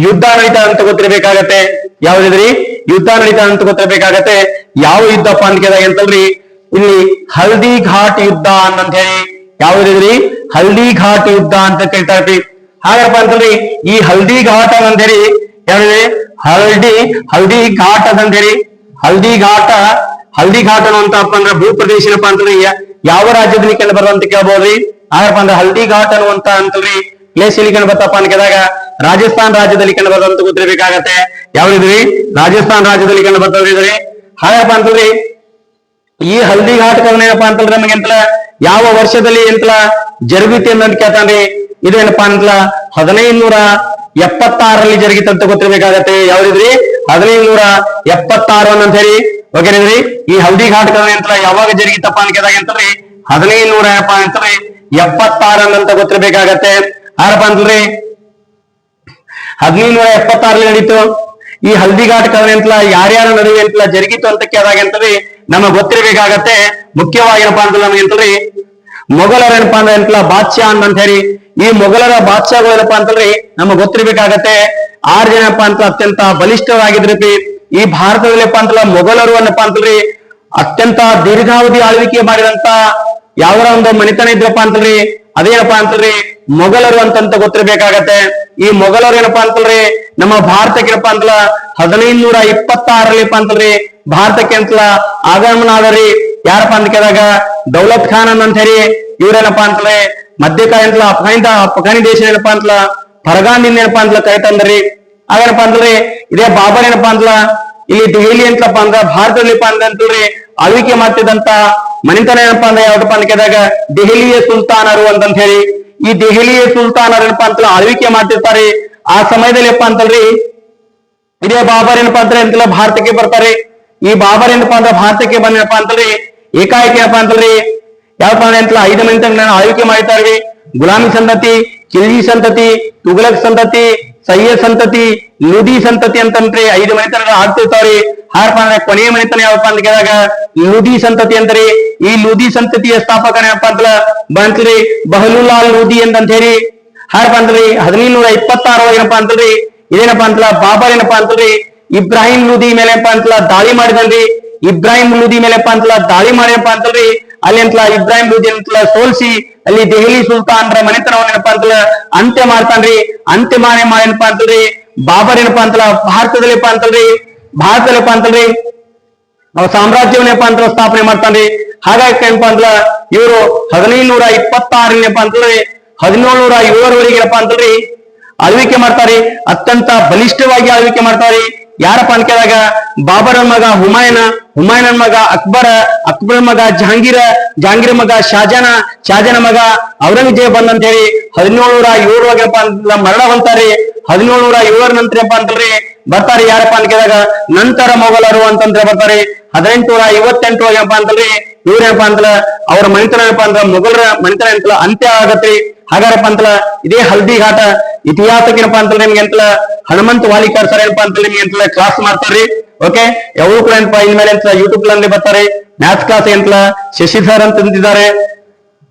ಯುದ್ಧ ನಡೀತಾ ಅಂತ ಗೊತ್ತಿರ್ಬೇಕಾಗತ್ತೆ. ಯಾವ್ದಿದ್ರಿ ಯುದ್ಧ ನಡೀತಾ ಅಂತ ಗೊತ್ತಿರ್ಬೇಕಾಗತ್ತೆ. ಯಾವ ಯುದ್ಧಪ್ಪ ಅಂತ ಕೇಳಿದಾಗ ಅಂತಲ್ರಿ ಇಲ್ಲಿ ಹಲ್ದಿ ಘಾಟ್ ಯುದ್ಧ ಅಂತ ಹೇಳಿ ಯಾವ್ದಿದ್ರಿ ಹಲ್ದಿ ಘಾಟ್ ಯುದ್ಧ ಅಂತ ಕೇಳ್ತಾ ಇರ್ತೀವಿ. ಹಾಗಪ್ಪ ಅಂತಂದ್ರಿ ಈ ಹಲ್ದಿ ಘಾಟ್ ಅಂತ ಹೇಳಿ ಯಾವ್ದಿದೆ ಹಲ್ದಿ ಘಾಟ್ ಅಂತ ಹೇಳಿ ಹಲ್ದಿ ಘಾಟ್ ಅನ್ನುವಂತಪ್ಪ ಅಂದ್ರೆ ಭೂ ಪ್ರದೇಶ ಏನಪ್ಪಾ ಅಂತಂದ್ರೆ ಯಾವ ರಾಜ್ಯದಲ್ಲಿ ಕಂಡು ಬರ್ತಂತ ಕೇಳ್ಬೋದ್ರಿ. ಹಾಗಪ್ಪ ಅಂದ್ರೆ ಹಲ್ದಿ ಘಾಟ್ ಅನ್ನುವಂತ ಅಂತಂದ್ರಿ ಪ್ಲೇಸ್ ಎಲ್ಲಿ ಕಂಡು ಬರ್ತಪ್ಪ ಅಂತ ಕೇಳಿದಾಗ ರಾಜಸ್ಥಾನ್ ರಾಜ್ಯದಲ್ಲಿ ಕಂಡು ಬರ್ತಂತ ಗೊತ್ತಿರ್ಬೇಕಾಗತ್ತೆ. ಯಾವ್ದಿದ್ರಿ ರಾಜಸ್ಥಾನ್ ರಾಜ್ಯದಲ್ಲಿ ಕಂಡು ಬರ್ತದ್ರಿ. ಹಾಗಪ್ಪ ಅಂತಂದ್ರಿ ಈ ಹಲ್ದಿ ಘಾಟ್ ಏನಪ್ಪಾ ಅಂತಂದ್ರೆ ನಮಗೆ ಎಂತಲ ಯಾವ ವರ್ಷದಲ್ಲಿ ಎಂತಲ ಜರುಗಿತಿ ಅಂತ ಕೇಳ್ತಾನ್ರಿ. ಇದು ಏನಪ್ಪಾ ಅಂತಲ 1576ರಲ್ಲಿ ಜರುಗಿತಂತ ಗೊತ್ತಿರ್ಬೇಕಾಗತ್ತೆ. ಯಾವ್ದಿದ್ರಿ 1576 ಅಂತ ಹೇಳಿ ಓಕೆರಿ. ಈ ಹಲ್ದಿ ಘಾಟ್ ಎಂತಲ ಯಾವಾಗ ಜರುಗಿತಪ್ಪ ಅಂತ ಕೇಳಿದಾಗ ಅಂತಂದ್ರಿ 1576 ಅಂತ ಗೊತ್ತಿರ್ಬೇಕಾಗತ್ತೆ. ಯಾರಪ್ಪ ಅಂತಂದ್ರಿ 1576ರಲ್ಲಿ ನಡೀತು. ಈ ಹಲ್ದಿ ಘಾಟ್ ಎಂತಲ ಯಾರ್ಯಾರ ನಡುವೆ ಎಂತಲ ಜರುಗಿತು ಅಂತ ಕೇಳಿದಾಗ ಅಂತಂದ್ರಿ ನಮಗ್ ಗೊತ್ತಿರ್ಬೇಕಾಗತ್ತೆ. ಮುಖ್ಯವಾಗಿ ಏನಪ್ಪಾ ಅಂತಂದ್ರೆ ನಮ್ಗೆ ಅಂತಂದ್ರಿ ಮೊಘಲರ ಏನಪ್ಪಾ ಅಂದ್ರೆ ಎಂತಲ ಬಾದ್ಶಾ ಅಂತ ಹೇಳಿ ಈ ಮೊಘಲರ ಬಾದ್ಶಾಗಳು ಏನಪ್ಪಾ ಅಂತಂದ್ರಿ ನಮಗ್ ಗೊತ್ತಿರ್ಬೇಕಾಗತ್ತೆ. 6 ಜನ ಏನಪ್ಪಾ ಅಂತ ಅತ್ಯಂತ ಬಲಿಷ್ಠರಾಗಿದ್ರಿ. ಈ ಭಾರತದಲ್ಲಿಪ್ಪ ಅಂತಲ್ಲ ಮೊಘಲರು ಏನಪ್ಪಾ ಅಂತಂದ್ರಿ ಅತ್ಯಂತ ದೀರ್ಘಾವಧಿ ಆಳ್ವಿಕೆ ಮಾಡಿದಂತ ಯಾವರ ಒಂದು ಮನೆತನ ಇದ್ರಪ್ಪ ಅಂತಂದ್ರಿ ಅದೇನಪ್ಪಾ ಅಂತಂದ್ರಿ ಮೊಘಲರು ಅಂತಂತ ಗೊತ್ತಿರ್ಬೇಕಾಗತ್ತೆ. ಈ ಮೊಘಲರು ಏನಪ್ಪಾ ಅಂತಂದ್ರಿ ನಮ್ಮ ಭಾರತಕ್ಕೆ ಏನಪ್ಪಾ ಅಂತಲ್ಲ 1526ರಲ್ಲಿಪ್ಪ ಅಂತಂದ್ರಿ ಭಾರತಕ್ಕೆ ಅಂತಲ್ಲ ಆಗಮನ ಆದರಿ. ಯಾರಪ್ಪ ಅಂತ ಕೇಳಿದಾಗ ದೌಲತ್ ಖಾನ್ ಅಂತ ಹೇಳಿ ಇವ್ರೇನಪ್ಪಾ ಅಂತಂದ್ರೆ ಮಧ್ಯಕಾಲ ಅಂತಲ್ಲ ಅಫ್ಘಾನಿ ದೇಶ ಏನಪ್ಪಾ ಅಂತಲ್ಲ ಫರ್ಗಾನಿಂದ ಏನಪ್ಪಾ ಅಂತಲ್ಲ ಕರಿತಂದ್ರಿ. ಆಗೇನಪ್ಪಾ ಅಂತಂದ್ರೆ ಇದೇ ಬಾಬರ್ ಏನಪ್ಪಾ ಅಂತಲ್ಲ ಇಲ್ಲಿ ದೆಹಲಿ ಅಂತಪ್ಪ ಅಂದ್ರ ಭಾರತದಲ್ಲಿಪ್ಪ ಅಂತಂದ್ರೆ ಆಳ್ವಿಕೆ ಮಾಡ್ತಿದ್ದಂತ ಮನೆತನ ಏನಪ್ಪಾ ಅಂದ್ರೆ ಯಾವ್ದಪ್ಪ ಅಂತ ಕೇಳಿದಾಗ ದೆಹಲಿಯ ಸುಲ್ತಾನರು ಅಂತ ಹೇಳಿ ಈ ದೆಹಲಿಯ ಸುಲ್ತಾನರು ಏನಪ್ಪಾ ಅಂತಲ್ಲ ಆಳ್ವಿಕೆ ಮಾಡ್ತಿರ್ತಾರೆ. ಆ ಸಮಯದಲ್ಲಿ ಏನಪ್ಪಾ ಅಂತಲ್ರಿ ಇದೇ ಬಾಬರ್ ಏನಪ್ಪಾ ಅಂದ್ರೆ ಅಂತಲ್ಲ ಭಾರತಕ್ಕೆ ಬರ್ತಾರೆ. ಈ ಬಾಬರ್ ಏನಪ್ಪಾ ಅಂದ್ರೆ ಭಾರತಕ್ಕೆ ಬಂದಪ್ಪ ಅಂತಲ್ರಿ ಏಕಾಏಕಿ ಏನಪ್ಪಾ ಅಂತಲ್ರಿ ಯಾವಪ್ಪ ಅಂತಲ್ಲ 5 ಮನೆತನಗಳನ್ನ ಆಳ್ವಿಕೆ ಮಾಡ್ತಾರ್ರಿ. ಗುಲಾಮಿ ಸಂತತಿ, ಖಿಲ್ಜಿ ಸಂತತಿ, ತುಘಲಕ್ ಸಂತತಿ, ಸಯ್ಯದ್ ಸಂತತಿ, ಲೂದಿ ಸಂತತಿ ಅಂತಂದ್ರೆ 5 ಮನೆತನಗಳು ಆಗ್ತಿರ್ತಾವ್ರಿ. ಹಾರಪ್ಪ ಅಂದ್ರೆ ಕೊನೆಯ ಮನೆತನ ಯಾವಪ್ಪ ಅಂತ ಕೇಳಿದಾಗ ಲೂದಿ ಸಂತತಿ ಅಂತಾರಿ. ಈ ಲೂದಿ ಸಂತತಿಯ ಸ್ಥಾಪಕನ ಏನಪ್ಪಾ ಅಂತಲ್ಲ ಬಂತ್ರಿ ಬಹಲುಲಾಲ್ ಲೂದಿ ಅಂತ ಹೇಳಿ. ಹಾರಪ್ಪ ಅಂತಲ್ರಿ 1526 ಏನಪ್ಪಾ ಅಂತಲ್ರಿ ಇದೇನಪ್ಪಾ ಅಂತಲ್ಲ ಬಾಬರ್ ಏನಪ್ಪಾ ಅಂತಲ್ರಿ ಇಬ್ರಾಹಿಂ ಲೂದಿ ಮೇಲೆ ಏನಪ್ಪಾ ಅಂತಲ್ಲ ದಾಳಿ ಮಾಡಿದನ್ರಿ. ಇಬ್ರಾಹಿಂ ಲೂದಿ ಮೇಲೆಪ್ಪ ಅಂತಲ್ಲ ದಾಳಿ ಮಾಡ್ಯಪ್ಪ ಅಂತಲ್ರಿ ಅಲ್ಲಿ ಅಂತಲ್ಲ ಇಬ್ರಾಹಿಂ ಲೂದಿ ಅಂತಲ್ಲ ಸೋಲ್ಸಿ ಅಲ್ಲಿ ದೆಹಲಿ ಸುಲ್ತಾನ್ರ ಮನೆತನವನ್ನ ಏನಪ್ಪಾ ಅಂತಲ್ಲ ಅಂತ್ಯ ಮಾಡ್ತಾನ್ರಿ. ಅಂತ್ಯ ಏನಪ್ಪಾ ಅಂತಲ್ರಿ ಬಾಬರ್ ಏನಪ್ಪಾ ಅಂತಲ್ಲ ಭಾರತದಲ್ಲಿಪ್ಪ ಅಂತಲ್ರಿ ಸಾಮ್ರಾಜ್ಯವನ್ನೇಪ್ಪ ಅಂತ ಸ್ಥಾಪನೆ ಮಾಡ್ತಾನ್ರಿ. ಹಾಗಾಗಿ ಏನಪ್ಪಾ ಅಂತಲ್ಲ ಇವರು 1526 ಅಂತಂದ್ರೆ 1707ವರೆಗೆ ಏನಪ್ಪಾ ಅಂತಲ್ರಿ ಆಳ್ವಿಕೆ ಮಾಡ್ತಾರೆ. ಅತ್ಯಂತ ಬಲಿಷ್ಠವಾಗಿ ಆಳ್ವಿಕೆ ಮಾಡ್ತಾರೆ. ಯಾರಪ್ಪ ಅಂತ ಕೇಳಿದಾಗ ಬಾಬರನ ಮಗ ಹುಮಾಯನನ ಮಗ ಅಕ್ಬರ್ ಮಗ ಜಹಾಂಗೀರ್ ಮಗ ಶಾಜನ ಮಗ ಔರಂಗಜೇಬ್ ಅಂತ ಹೇಳಿ 1707 ಅಂತ ಮರಣ ಹೊಂತಾರೆ. 1707 ನಂತರ ಏನಪ್ಪಾ ಅಂತಲ್ರಿ ಬರ್ತಾರೆ. ಯಾರಪ್ಪ ಅಂತ ಕೇಳಿದಾಗ ನಂತರ ಮೊಘಲರು ಅಂತಂದ್ರೆ ಬರ್ತಾರೆ. 1858 ಏನಪ್ಪಾ ಅಂತಲ್ರಿ ಇವ್ರೇನಪ್ಪಾ ಅಂತಲ್ಲ ಅವ್ರ ಮನೆತನ ಏನಪ್ಪಾ ಅಂದ್ರೆ ಮೊಘಲರ ಮನೆತನ ಅಂತಲ್ಲ ಅಂತ್ಯ ಆಗತ್ರಿ. ಹಾಗಾರಪ್ಪ ಅಂತಲ್ಲ ಇದೇ ಹಲ್ದಿ ಘಾಟ ಇತಿಹಾಸಕ್ಕೆ ಏನಪ್ಪಾ ಅಂತಲ್ಲ ನಿಮ್ಗೆ ಅಂತಲ್ಲ ಹನುಮಂತ್ ವಾಲಿಕರ್ ಸರ್ ಏನಪ್ಪಾ ಅಂತಲ್ಲ ನಿಮ್ಗೆ ಅಂತಲ್ಲ ಕ್ಲಾಸ್ ಮಾಡ್ತಾರ್ರಿ. ಓಕೆ ಯಾವಾಗ ಕೂಡ ಏನಪ್ಪಾ ಇನ್ಮೇಲೆ ಅಂತ ಯೂಟ್ಯೂಬ್ ನಲ್ಲಿ ಬರ್ತಾರೆ. ಮ್ಯಾಥ್ಸ್ ಕ್ಲಾಸ್ ಅಂತಲ್ಲ ಶಶಿ ಸರ್ ಅಂತ ಅಂತಿದ್ದಾರೆ.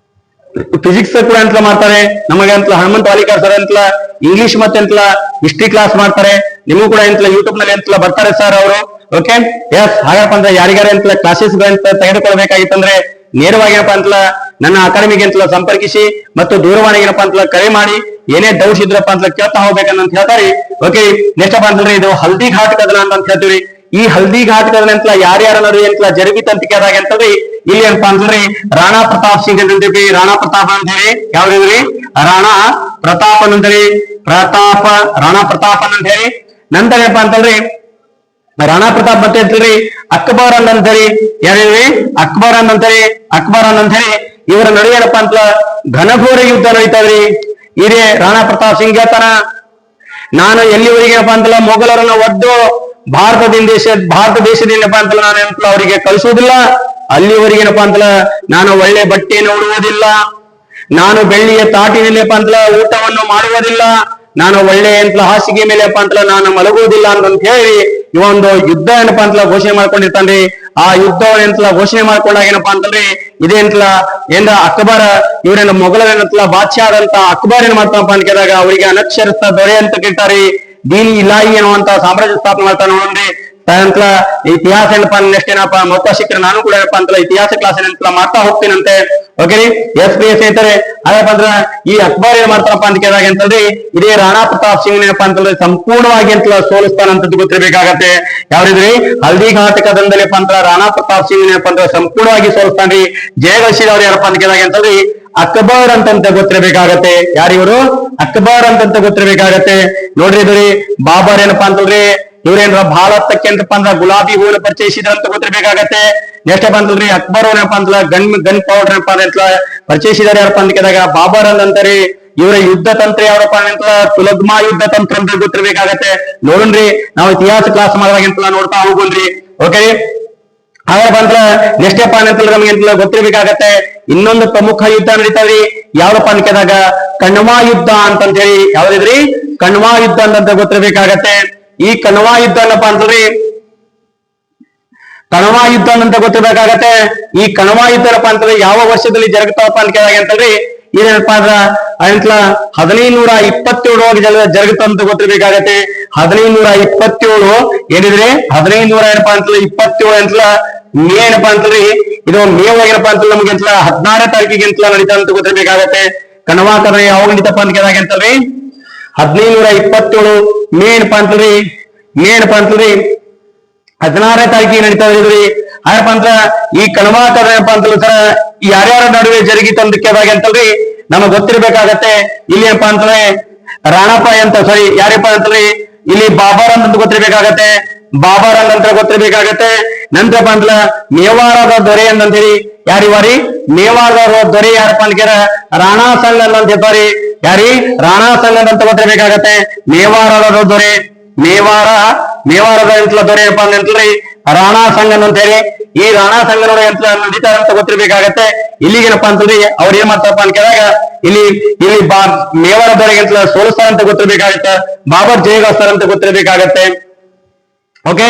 ಫಿಸಿಕ್ಸ್ ಕೂಡ ಅಂತಲ್ಲ ಮಾಡ್ತಾರೆ. ನಮಗೆ ಅಂತಲ್ಲ ಹನುಮಂತ್ ವಾಲಿಕರ್ ಸರ್ ಅಂತಲ್ಲ ಇಂಗ್ಲಿಷ್ ಮತ್ತೆ ಅಂತಲ್ಲ ಹಿಸ್ಟ್ರಿ ಕ್ಲಾಸ್ ಮಾಡ್ತಾರೆ. ನಿಮಗೂ ಕೂಡ ಅಂತಲ್ಲ ಯೂಟ್ಯೂಬ್ ನಲ್ಲಿ ಅಂತಲ್ಲ ಬರ್ತಾರೆ ಸರ್ ಅವರು. ಓಕೆ ಎಸ್ ಹಾಗಪ್ಪ ಅಂದ್ರೆ ಯಾರಿಗಾರ ಅಂತಲ್ಲ ಕ್ಲಾಸಸ್ ಅಂತ ತೆಗೆದುಕೊಳ್ಬೇಕಾಗಿತ್ತಂದ್ರೆ ನೇರವಾಗಿ ಏನಪ್ಪಾ ಅಂತಲ್ಲ ನನ್ನ ಅಕಾಡೆಮಿಗೆ ಅಂತಲ್ಲ ಸಂಪರ್ಕಿಸಿ ಮತ್ತು ದೂರವಾಣಿಗೆ ಏನಪ್ಪಾ ಅಂತಲ್ಲ ಕರೆ ಮಾಡಿ ಏನೇ ಡೌಟ್ಸ್ ಇದ್ರಪ್ಪ ಅಂತ ಕೇಳ್ತಾ ಹೋಗ್ಬೇಕಂತ ಹೇಳ್ತಾರೆ. ಓಕೆ ನೆಕ್ಸ್ಟ್ ಅಪ್ಪ ಅಂತಂದ್ರೆ ಇದು ಹಲ್ದಿ ಘಾಟ್ ಕದನ ಅಂತ ಹೇಳ್ತೀವಿ. ಈ ಹಲ್ದಿ ಘಾಟ್ ಕದನ ಅಂತಲ್ಲ ಯಾರ್ಯಾರ ನಡುವೆ ಅಂತಲ್ಲ ಜರುಗಿತಂತ ಕೇಳಿದಾಗ ಅಂತಂದ್ರೆ ಇಲ್ಲಿ ಏನಪ್ಪಾ ಅಂತಂದ್ರೆ ರಾಣಾ ಪ್ರತಾಪ್ ಸಿಂಗ್ ಅಂತಂತೀವಿ. ರಾಣಾ ಪ್ರತಾಪ್ ಅಂತ ಹೇಳಿ ಯಾವ್ದ್ರಿ ರಾಣಾ ಪ್ರತಾಪ್ ಅಂತಂದ್ರಿ ರಾಣಾ ಪ್ರತಾಪ್ ಅಂತ ಹೇಳಿ. ನಂತರ ಏನಪ್ಪಾ ಅಂತಂದ್ರೆ ರಾಣಾ ಪ್ರತಾಪ್ ಮತ್ತೆ ಅಂತೇಳಿ ಅಕ್ಬರ್ ಅಂತ ಹೇಳಿ ಯಾರೇನ್ರಿ ಅಕ್ಬರ್ ಅಂತ ಹೇಳಿ ಇವರ ನಡುವೆ ಏನಪ್ಪಾ ಅಂತ ಘನಘೋರ ಯುದ್ಧ ನಡೀತಾವ್ರಿ. ಇದೇ ರಾಣಾ ಪ್ರತಾಪ್ ಸಿಂಗ್ ಹೇಳ್ತಾನ ನಾನು ಎಲ್ಲಿವರೆಗೆ ಏನಪ್ಪಾ ಅಂತಲ್ಲ ಮೊಘಲರನ್ನ ಒದ್ದು ಭಾರತ ದೇಶದಿಂದ ಅಂತಲ್ಲ ನಾನು ಏನಪ್ಪಾ ಅವರಿಗೆ ಕಳಿಸುವುದಿಲ್ಲ. ಅಲ್ಲಿವರೆಗೆ ಏನಪ್ಪಾ ಅಂತಲ್ಲ ನಾನು ಒಳ್ಳೆ ಬಟ್ಟೆಯನ್ನು ಉಡುವುದಿಲ್ಲ. ನಾನು ಬೆಳ್ಳಿಯ ತಾಟಿನಲ್ಲಿಪ್ಪ ಅಂತಲ್ಲ ಊಟವನ್ನು ಮಾಡುವುದಿಲ್ಲ. ನಾನು ಒಳ್ಳೆ ಎಂತಲ ಹಾಸಿಗೆ ಮೇಲೆ ಅಂತಲ್ಲ ನಾನು ಮಲಗುವುದಿಲ್ಲ ಅಂತ ಹೇಳಿ ಇವೊಂದು ಯುದ್ಧ ಏನಪ್ಪಾ ಅಂತಲ್ಲ ಘೋಷಣೆ ಮಾಡ್ಕೊಂಡಿರ್ತಾನ್ರಿ. ಆ ಯುದ್ಧವನ್ನು ಎಂತಲ ಘೋಷಣೆ ಮಾಡ್ಕೊಂಡಾಗ ಏನಪ್ಪಾ ಅಂತಂದ್ರೆ ಇದೇ ಅಂತಲ್ಲ ಏನ ಅಕ್ಬರ ಇವರೇನ ಮೊಘಲರೇನಂತಲ್ಲ ಬಾದ್ಶಾ ಆದಂತ ಅಕ್ಬರ್ ಏನ್ ಮಾಡ್ತಾನಪ್ಪ ಅಂತ ಕೇಳಿದಾಗ ಅವರಿಗೆ ಅನಕ್ಷರಸ್ಥ ದೊರೆ ಅಂತ ಕೇಳ್ತಾರೆ. ದೀನಿ ಇಲಾಹಿ ಅನ್ನುವಂತ ಸಾಮ್ರಾಜ್ಯ ಸ್ಥಾಪನೆ ಮಾಡ್ತಾನೆ ನೋಡ್ರಿ. ನಂತರ ಇತಿಹಾಸ ಏನಪ್ಪಾ ನೆಕ್ಸ್ಟ್ ಏನಪ್ಪಾ ಮಹತ್ವ ಶಿಕ್ಷಣ ನಾನು ಕೂಡ ಏನಪ್ಪಾ ಅಂತಲ್ಲ ಇತಿಹಾಸ ಕ್ಲಾಸ್ ಏನಂತ ಮಾಡ್ತಾ ಹೋಗ್ತೀನಂತೆ. ಓಕೆ ಎಸ್ ಪಿ ಎಸ್ ಸ್ನೇಹಿತರೆ, ಅದಪ್ಪ ಅಂದ್ರ ಈ ಅಕ್ಬರ್ ಏನ್ ಮಾಡ್ತಾರಪ್ಪ ಅಂತ ಕೇಳಿದಾಗ ಅಂತಂದ್ರೆ ಇದೇ ರಾಣಾ ಪ್ರತಾಪ್ ಸಿಂಗ್ ಏನಪ್ಪಾ ಅಂತಂದ್ರೆ ಸಂಪೂರ್ಣವಾಗಿ ಅಂತ ಸೋಲಿಸ್ತಾನಂತದ್ದು ಗೊತ್ತಿರ್ಬೇಕಾಗತ್ತೆ. ಯಾವ್ರಿದ್ರಿ ಹಲ್ದಿ ಘಾಟಕದಿಂದಲೇಪ್ಪ ಅಂತ ರಾಣಾ ಪ್ರತಾಪ್ ಸಿಂಗ್ ಏನಪ್ಪಾ ಅಂದ್ರೆ ಸಂಪೂರ್ಣವಾಗಿ ಸೋಲಿಸ್ತಾನ್ರಿ. ಜಯಗಳಿಸಿದವ್ರು ಯಾರಪ್ಪ ಅಂತ ಕೇಳಿದಾಗ ಅಂತಂದ್ರೆ ಅಕ್ಬರ್ ಅಂತಂತ ಗೊತ್ತಿರ್ಬೇಕಾಗತ್ತೆ. ಯಾರಿವರು ಅಕ್ಬರ್ ಅಂತಂತ ಗೊತ್ತಿರ್ಬೇಕಾಗತ್ತೆ. ನೋಡ್ರಿ ಇದ್ರಿ ಬಾಬರ್ ಏನಪ್ಪಾ ಅಂತಂದ್ರೆ ಇವ್ರೇನ್ರ ಭಾರತಕ್ಕೆ ಅಂತಪ್ಪ ಅಂದ್ರ ಗುಲಾಬಿ ಹೂವಿನ ಪರಿಚಯಿಸಿದ್ರ ಅಂತ ಗೊತ್ತಿರ್ಬೇಕಾಗತ್ತೆ. ನೆಕ್ಸ್ಟ್ ಏನಪ್ಪ ಅಂತಂದ್ರಿ ಅಕ್ಬರ್ ಏನಪ್ಪಾ ಅಂತಲ್ಲ ಗನ್ ಪೌಡರ್ ಏನಪ್ಪಾ ಅಂತ ಪರಿಚಯಿಸಿದಾರೆ ಯಾರಪ್ಪ ಅಂತ ಕೇಳಿದಾಗ ಬಾಬರ್ ಅಂತಾರೆ. ಇವರ ಯುದ್ಧ ತಂತ್ರ ಯಾವಪ್ಪ ಅಂತ ತುಲಗ್ಮಾ ಯುದ್ಧ ತಂತ್ರ ಅಂತ ಗೊತ್ತಿರ್ಬೇಕಾಗತ್ತೆ. ನೋಡ್ರಿ ನಾವು ಇತಿಹಾಸ ಕ್ಲಾಸ್ ಮಾಡಿದಾಗ ಅಂತಲ್ಲ ನೋಡ್ತಾ ಹೋಗೋಣ್ರಿ. ಓಕೆ ಹಾಗಪ್ಪ ಅಂತ ನೆಕ್ಸ್ಟ್ ಏನಪ್ಪ ಅಂತಂದ್ರೆ ನಮ್ಗೆ ಅಂತ ಗೊತ್ತಿರ್ಬೇಕಾಗತ್ತೆ. ಇನ್ನೊಂದು ಪ್ರಮುಖ ಯುದ್ಧ ನಡೀತಾವ್ರಿ. ಯಾವಪ್ಪ ಅಂತ ಕೇಳಿದಾಗ ಕಣ್ವಾ ಯುದ್ಧ ಅಂತಂತ ಹೇಳಿ ಯಾವ್ದಿದ್ರಿ ಕಣ್ವಾ ಯುದ್ಧ ಅಂತ ಗೊತ್ತಿರ್ಬೇಕಾಗತ್ತೆ. ಈ ಕಣ್ವಾ ಯುದ್ಧ ಏನಪ್ಪಾ ಅಂತಂದ್ರಿ ಕಣ್ವಾ ಯುದ್ಧ ಅಂತ ಗೊತ್ತಿರ್ಬೇಕಾಗತ್ತೆ. ಈ ಕಣ್ವಾ ಯುದ್ಧ ಏನಪ್ಪಾ ಅಂತಂದ್ರೆ ಯಾವ ವರ್ಷದಲ್ಲಿ ಜರುಗುತ್ತಪ್ಪ ಅಂತ ಕೇಳಿದಾಗ ಅಂತಂದ್ರಿ ಇದೇನಪ್ಪಾ ಅಂದ್ರ ಅಂತಲ 1527 ಜರುಗುತ್ತಂತ ಗೊತ್ತಿರ್ಬೇಕಾಗತ್ತೆ. 1527 ಏನಿದ್ರೆ 1500 ಏನಪ್ಪಾ ಅಂತಂದ್ರೆ 27 ಅಂತಲ ಮೇ ಏನಪ್ಪಾ ಅಂತಂದ್ರಿ ಇದು ಮೇ ಏನಪ್ಪಾ ಅಂತ ನಮ್ಗೆ ಅಂತಲ 16ನೇ ತಾರೀಕಿಗೆ ಅಂತಲ ನಡೀತಾ ಅಂತ ಗೊತ್ತಿರ್ಬೇಕಾಗತ್ತೆ. ಕಣ್ವಾ ಕರ್ಣ ಯಾವಾಗ ನಡೀತಪ್ಪ ಅಂತ ಕೇಳಿದಾಗ ಅಂತಂದ್ರಿ 1527 ಮೇ ಏನಪ್ಪಾ ಅಂತಂದ್ರಿ 16ನೇ ತಾರೀಕಿಗೆ ನಡೀತಾ ಇದ್ರಿ. ಯಾರಪ್ಪ ಅಂತ ಈ ಕಣ್ವಾ ಕರ್ಣ ಏನಪ್ಪಾ ಅಂತಂದ್ರೆ ಸರ ಯಾರ್ಯಾರ ನಡುವೆ ಜರುಗಿತು ಅಂತ ಕೇಳಿದಾಗ ಅಂತಂದ್ರಿ ನಮಗ್ ಗೊತ್ತಿರ್ಬೇಕಾಗತ್ತೆ. ಇಲ್ಲಿ ಏನಪ್ಪಾ ಅಂತಂದ್ರೆ ರಾಣಪ್ಪ ಅಂತ ಸಾರಿ ಯಾರಪ್ಪ ಅಂತಂದ್ರೆ ಇಲ್ಲಿ ಬಾಬರ್ ಅಂತ ಗೊತ್ತಿರ್ಬೇಕಾಗತ್ತೆ. ಬಾಬರ್ ಅಂತ ಗೊತ್ತಿರ್ಬೇಕಾಗತ್ತೆ. ನಂತರಪ್ಪ ಅಂತಲ್ಲ ಮೇವಾರದ ದೊರೆ ಅಂತಂತೇಳಿ ಯಾರಿವಾರಿ ಮೇವಾರದ ದೊರೆ ಯಾರಪ್ಪ ಅಂತ ಕೇಳ ರಾಣಾ ಸಂಗನ್ ಅಂತ ಹೇಳ್ತಾರಿ. ಯಾರಿ ರಾಣಾ ಸಂಗನ್ ಅಂತ ಗೊತ್ತಿರ್ಬೇಕಾಗತ್ತೆ. ಮೇವಾರದ ದೊರೆ ಮೇವಾರದ ಎಂತಲ ದೊರೆ ಏನಪ್ಪಾ ಅಂತಂದ್ರೆ ರಾಣಾ ಸಂಗನ್ ಅಂತ ಹೇಳಿ ಈ ರಾಣಾ ಸಂಗನೋಡ ಎಂತ ನಡೀತಾರ ಅಂತ ಗೊತ್ತಿರ್ಬೇಕಾಗತ್ತೆ. ಇಲ್ಲಿಗೇನಪ್ಪಾ ಅಂತಂದ್ರೆ ಅವ್ರು ಏನ್ ಮಾಡ್ತಾರಪ್ಪ ಅಂತ ಕೇಳಿದಾಗ ಇಲ್ಲಿ ಮೇವಾರ ದೊರೆಗೆ ಅಂತ ಸೋಲಿಸ್ತಾರ ಅಂತ ಗೊತ್ತಿರ್ಬೇಕಾಗತ್ತೆ. ಬಾಬರ್ ಜಯಗಳಿಸ್ತಾರ ಅಂತ ಗೊತ್ತಿರ್ಬೇಕಾಗತ್ತೆ. ಓಕೆ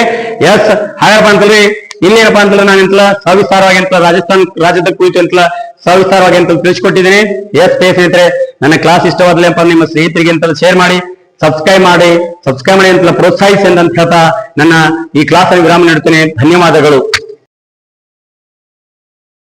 ಎಸ್ ಹಾಗಪ್ಪ ಅಂತಂದ್ರೆ ಇಲ್ಲೇನಪ್ಪಾ ಅಂತಲ್ಲ ನಾನು ಎಂತಲ ಸವಿಸ್ತಾರವಾಗಿ ಅಂತ ರಾಜಸ್ಥಾನ್ ರಾಜ್ಯದ ಕುರಿತು ಎಂತಲ ಸವಿಸ್ತಾರವಾಗಿ ಅಂತ ತಿಳಿಸ್ಕೊಟ್ಟಿದ್ದೀನಿ. ಎಸ್ ಸ್ನೇಹಿತರೆ, ನನ್ನ ಕ್ಲಾಸ್ ಇಷ್ಟವಾದ್ಲೇಪ್ಪ ನಿಮ್ಮ ಸ್ನೇಹಿತರಿಗೆ ಅಂತ ಶೇರ್ ಮಾಡಿ ಸಬ್ಸ್ಕ್ರೈಬ್ ಮಾಡಿ ಅಂತ ಪ್ರೋತ್ಸಾಹಿಸಿ ಅಂತ ಹೇಳ್ತಾ ನನ್ನ ಈ ಕ್ಲಾಸ್ ವಿರಾಮ ನೀಡುತ್ತೇನೆ. ಧನ್ಯವಾದಗಳು.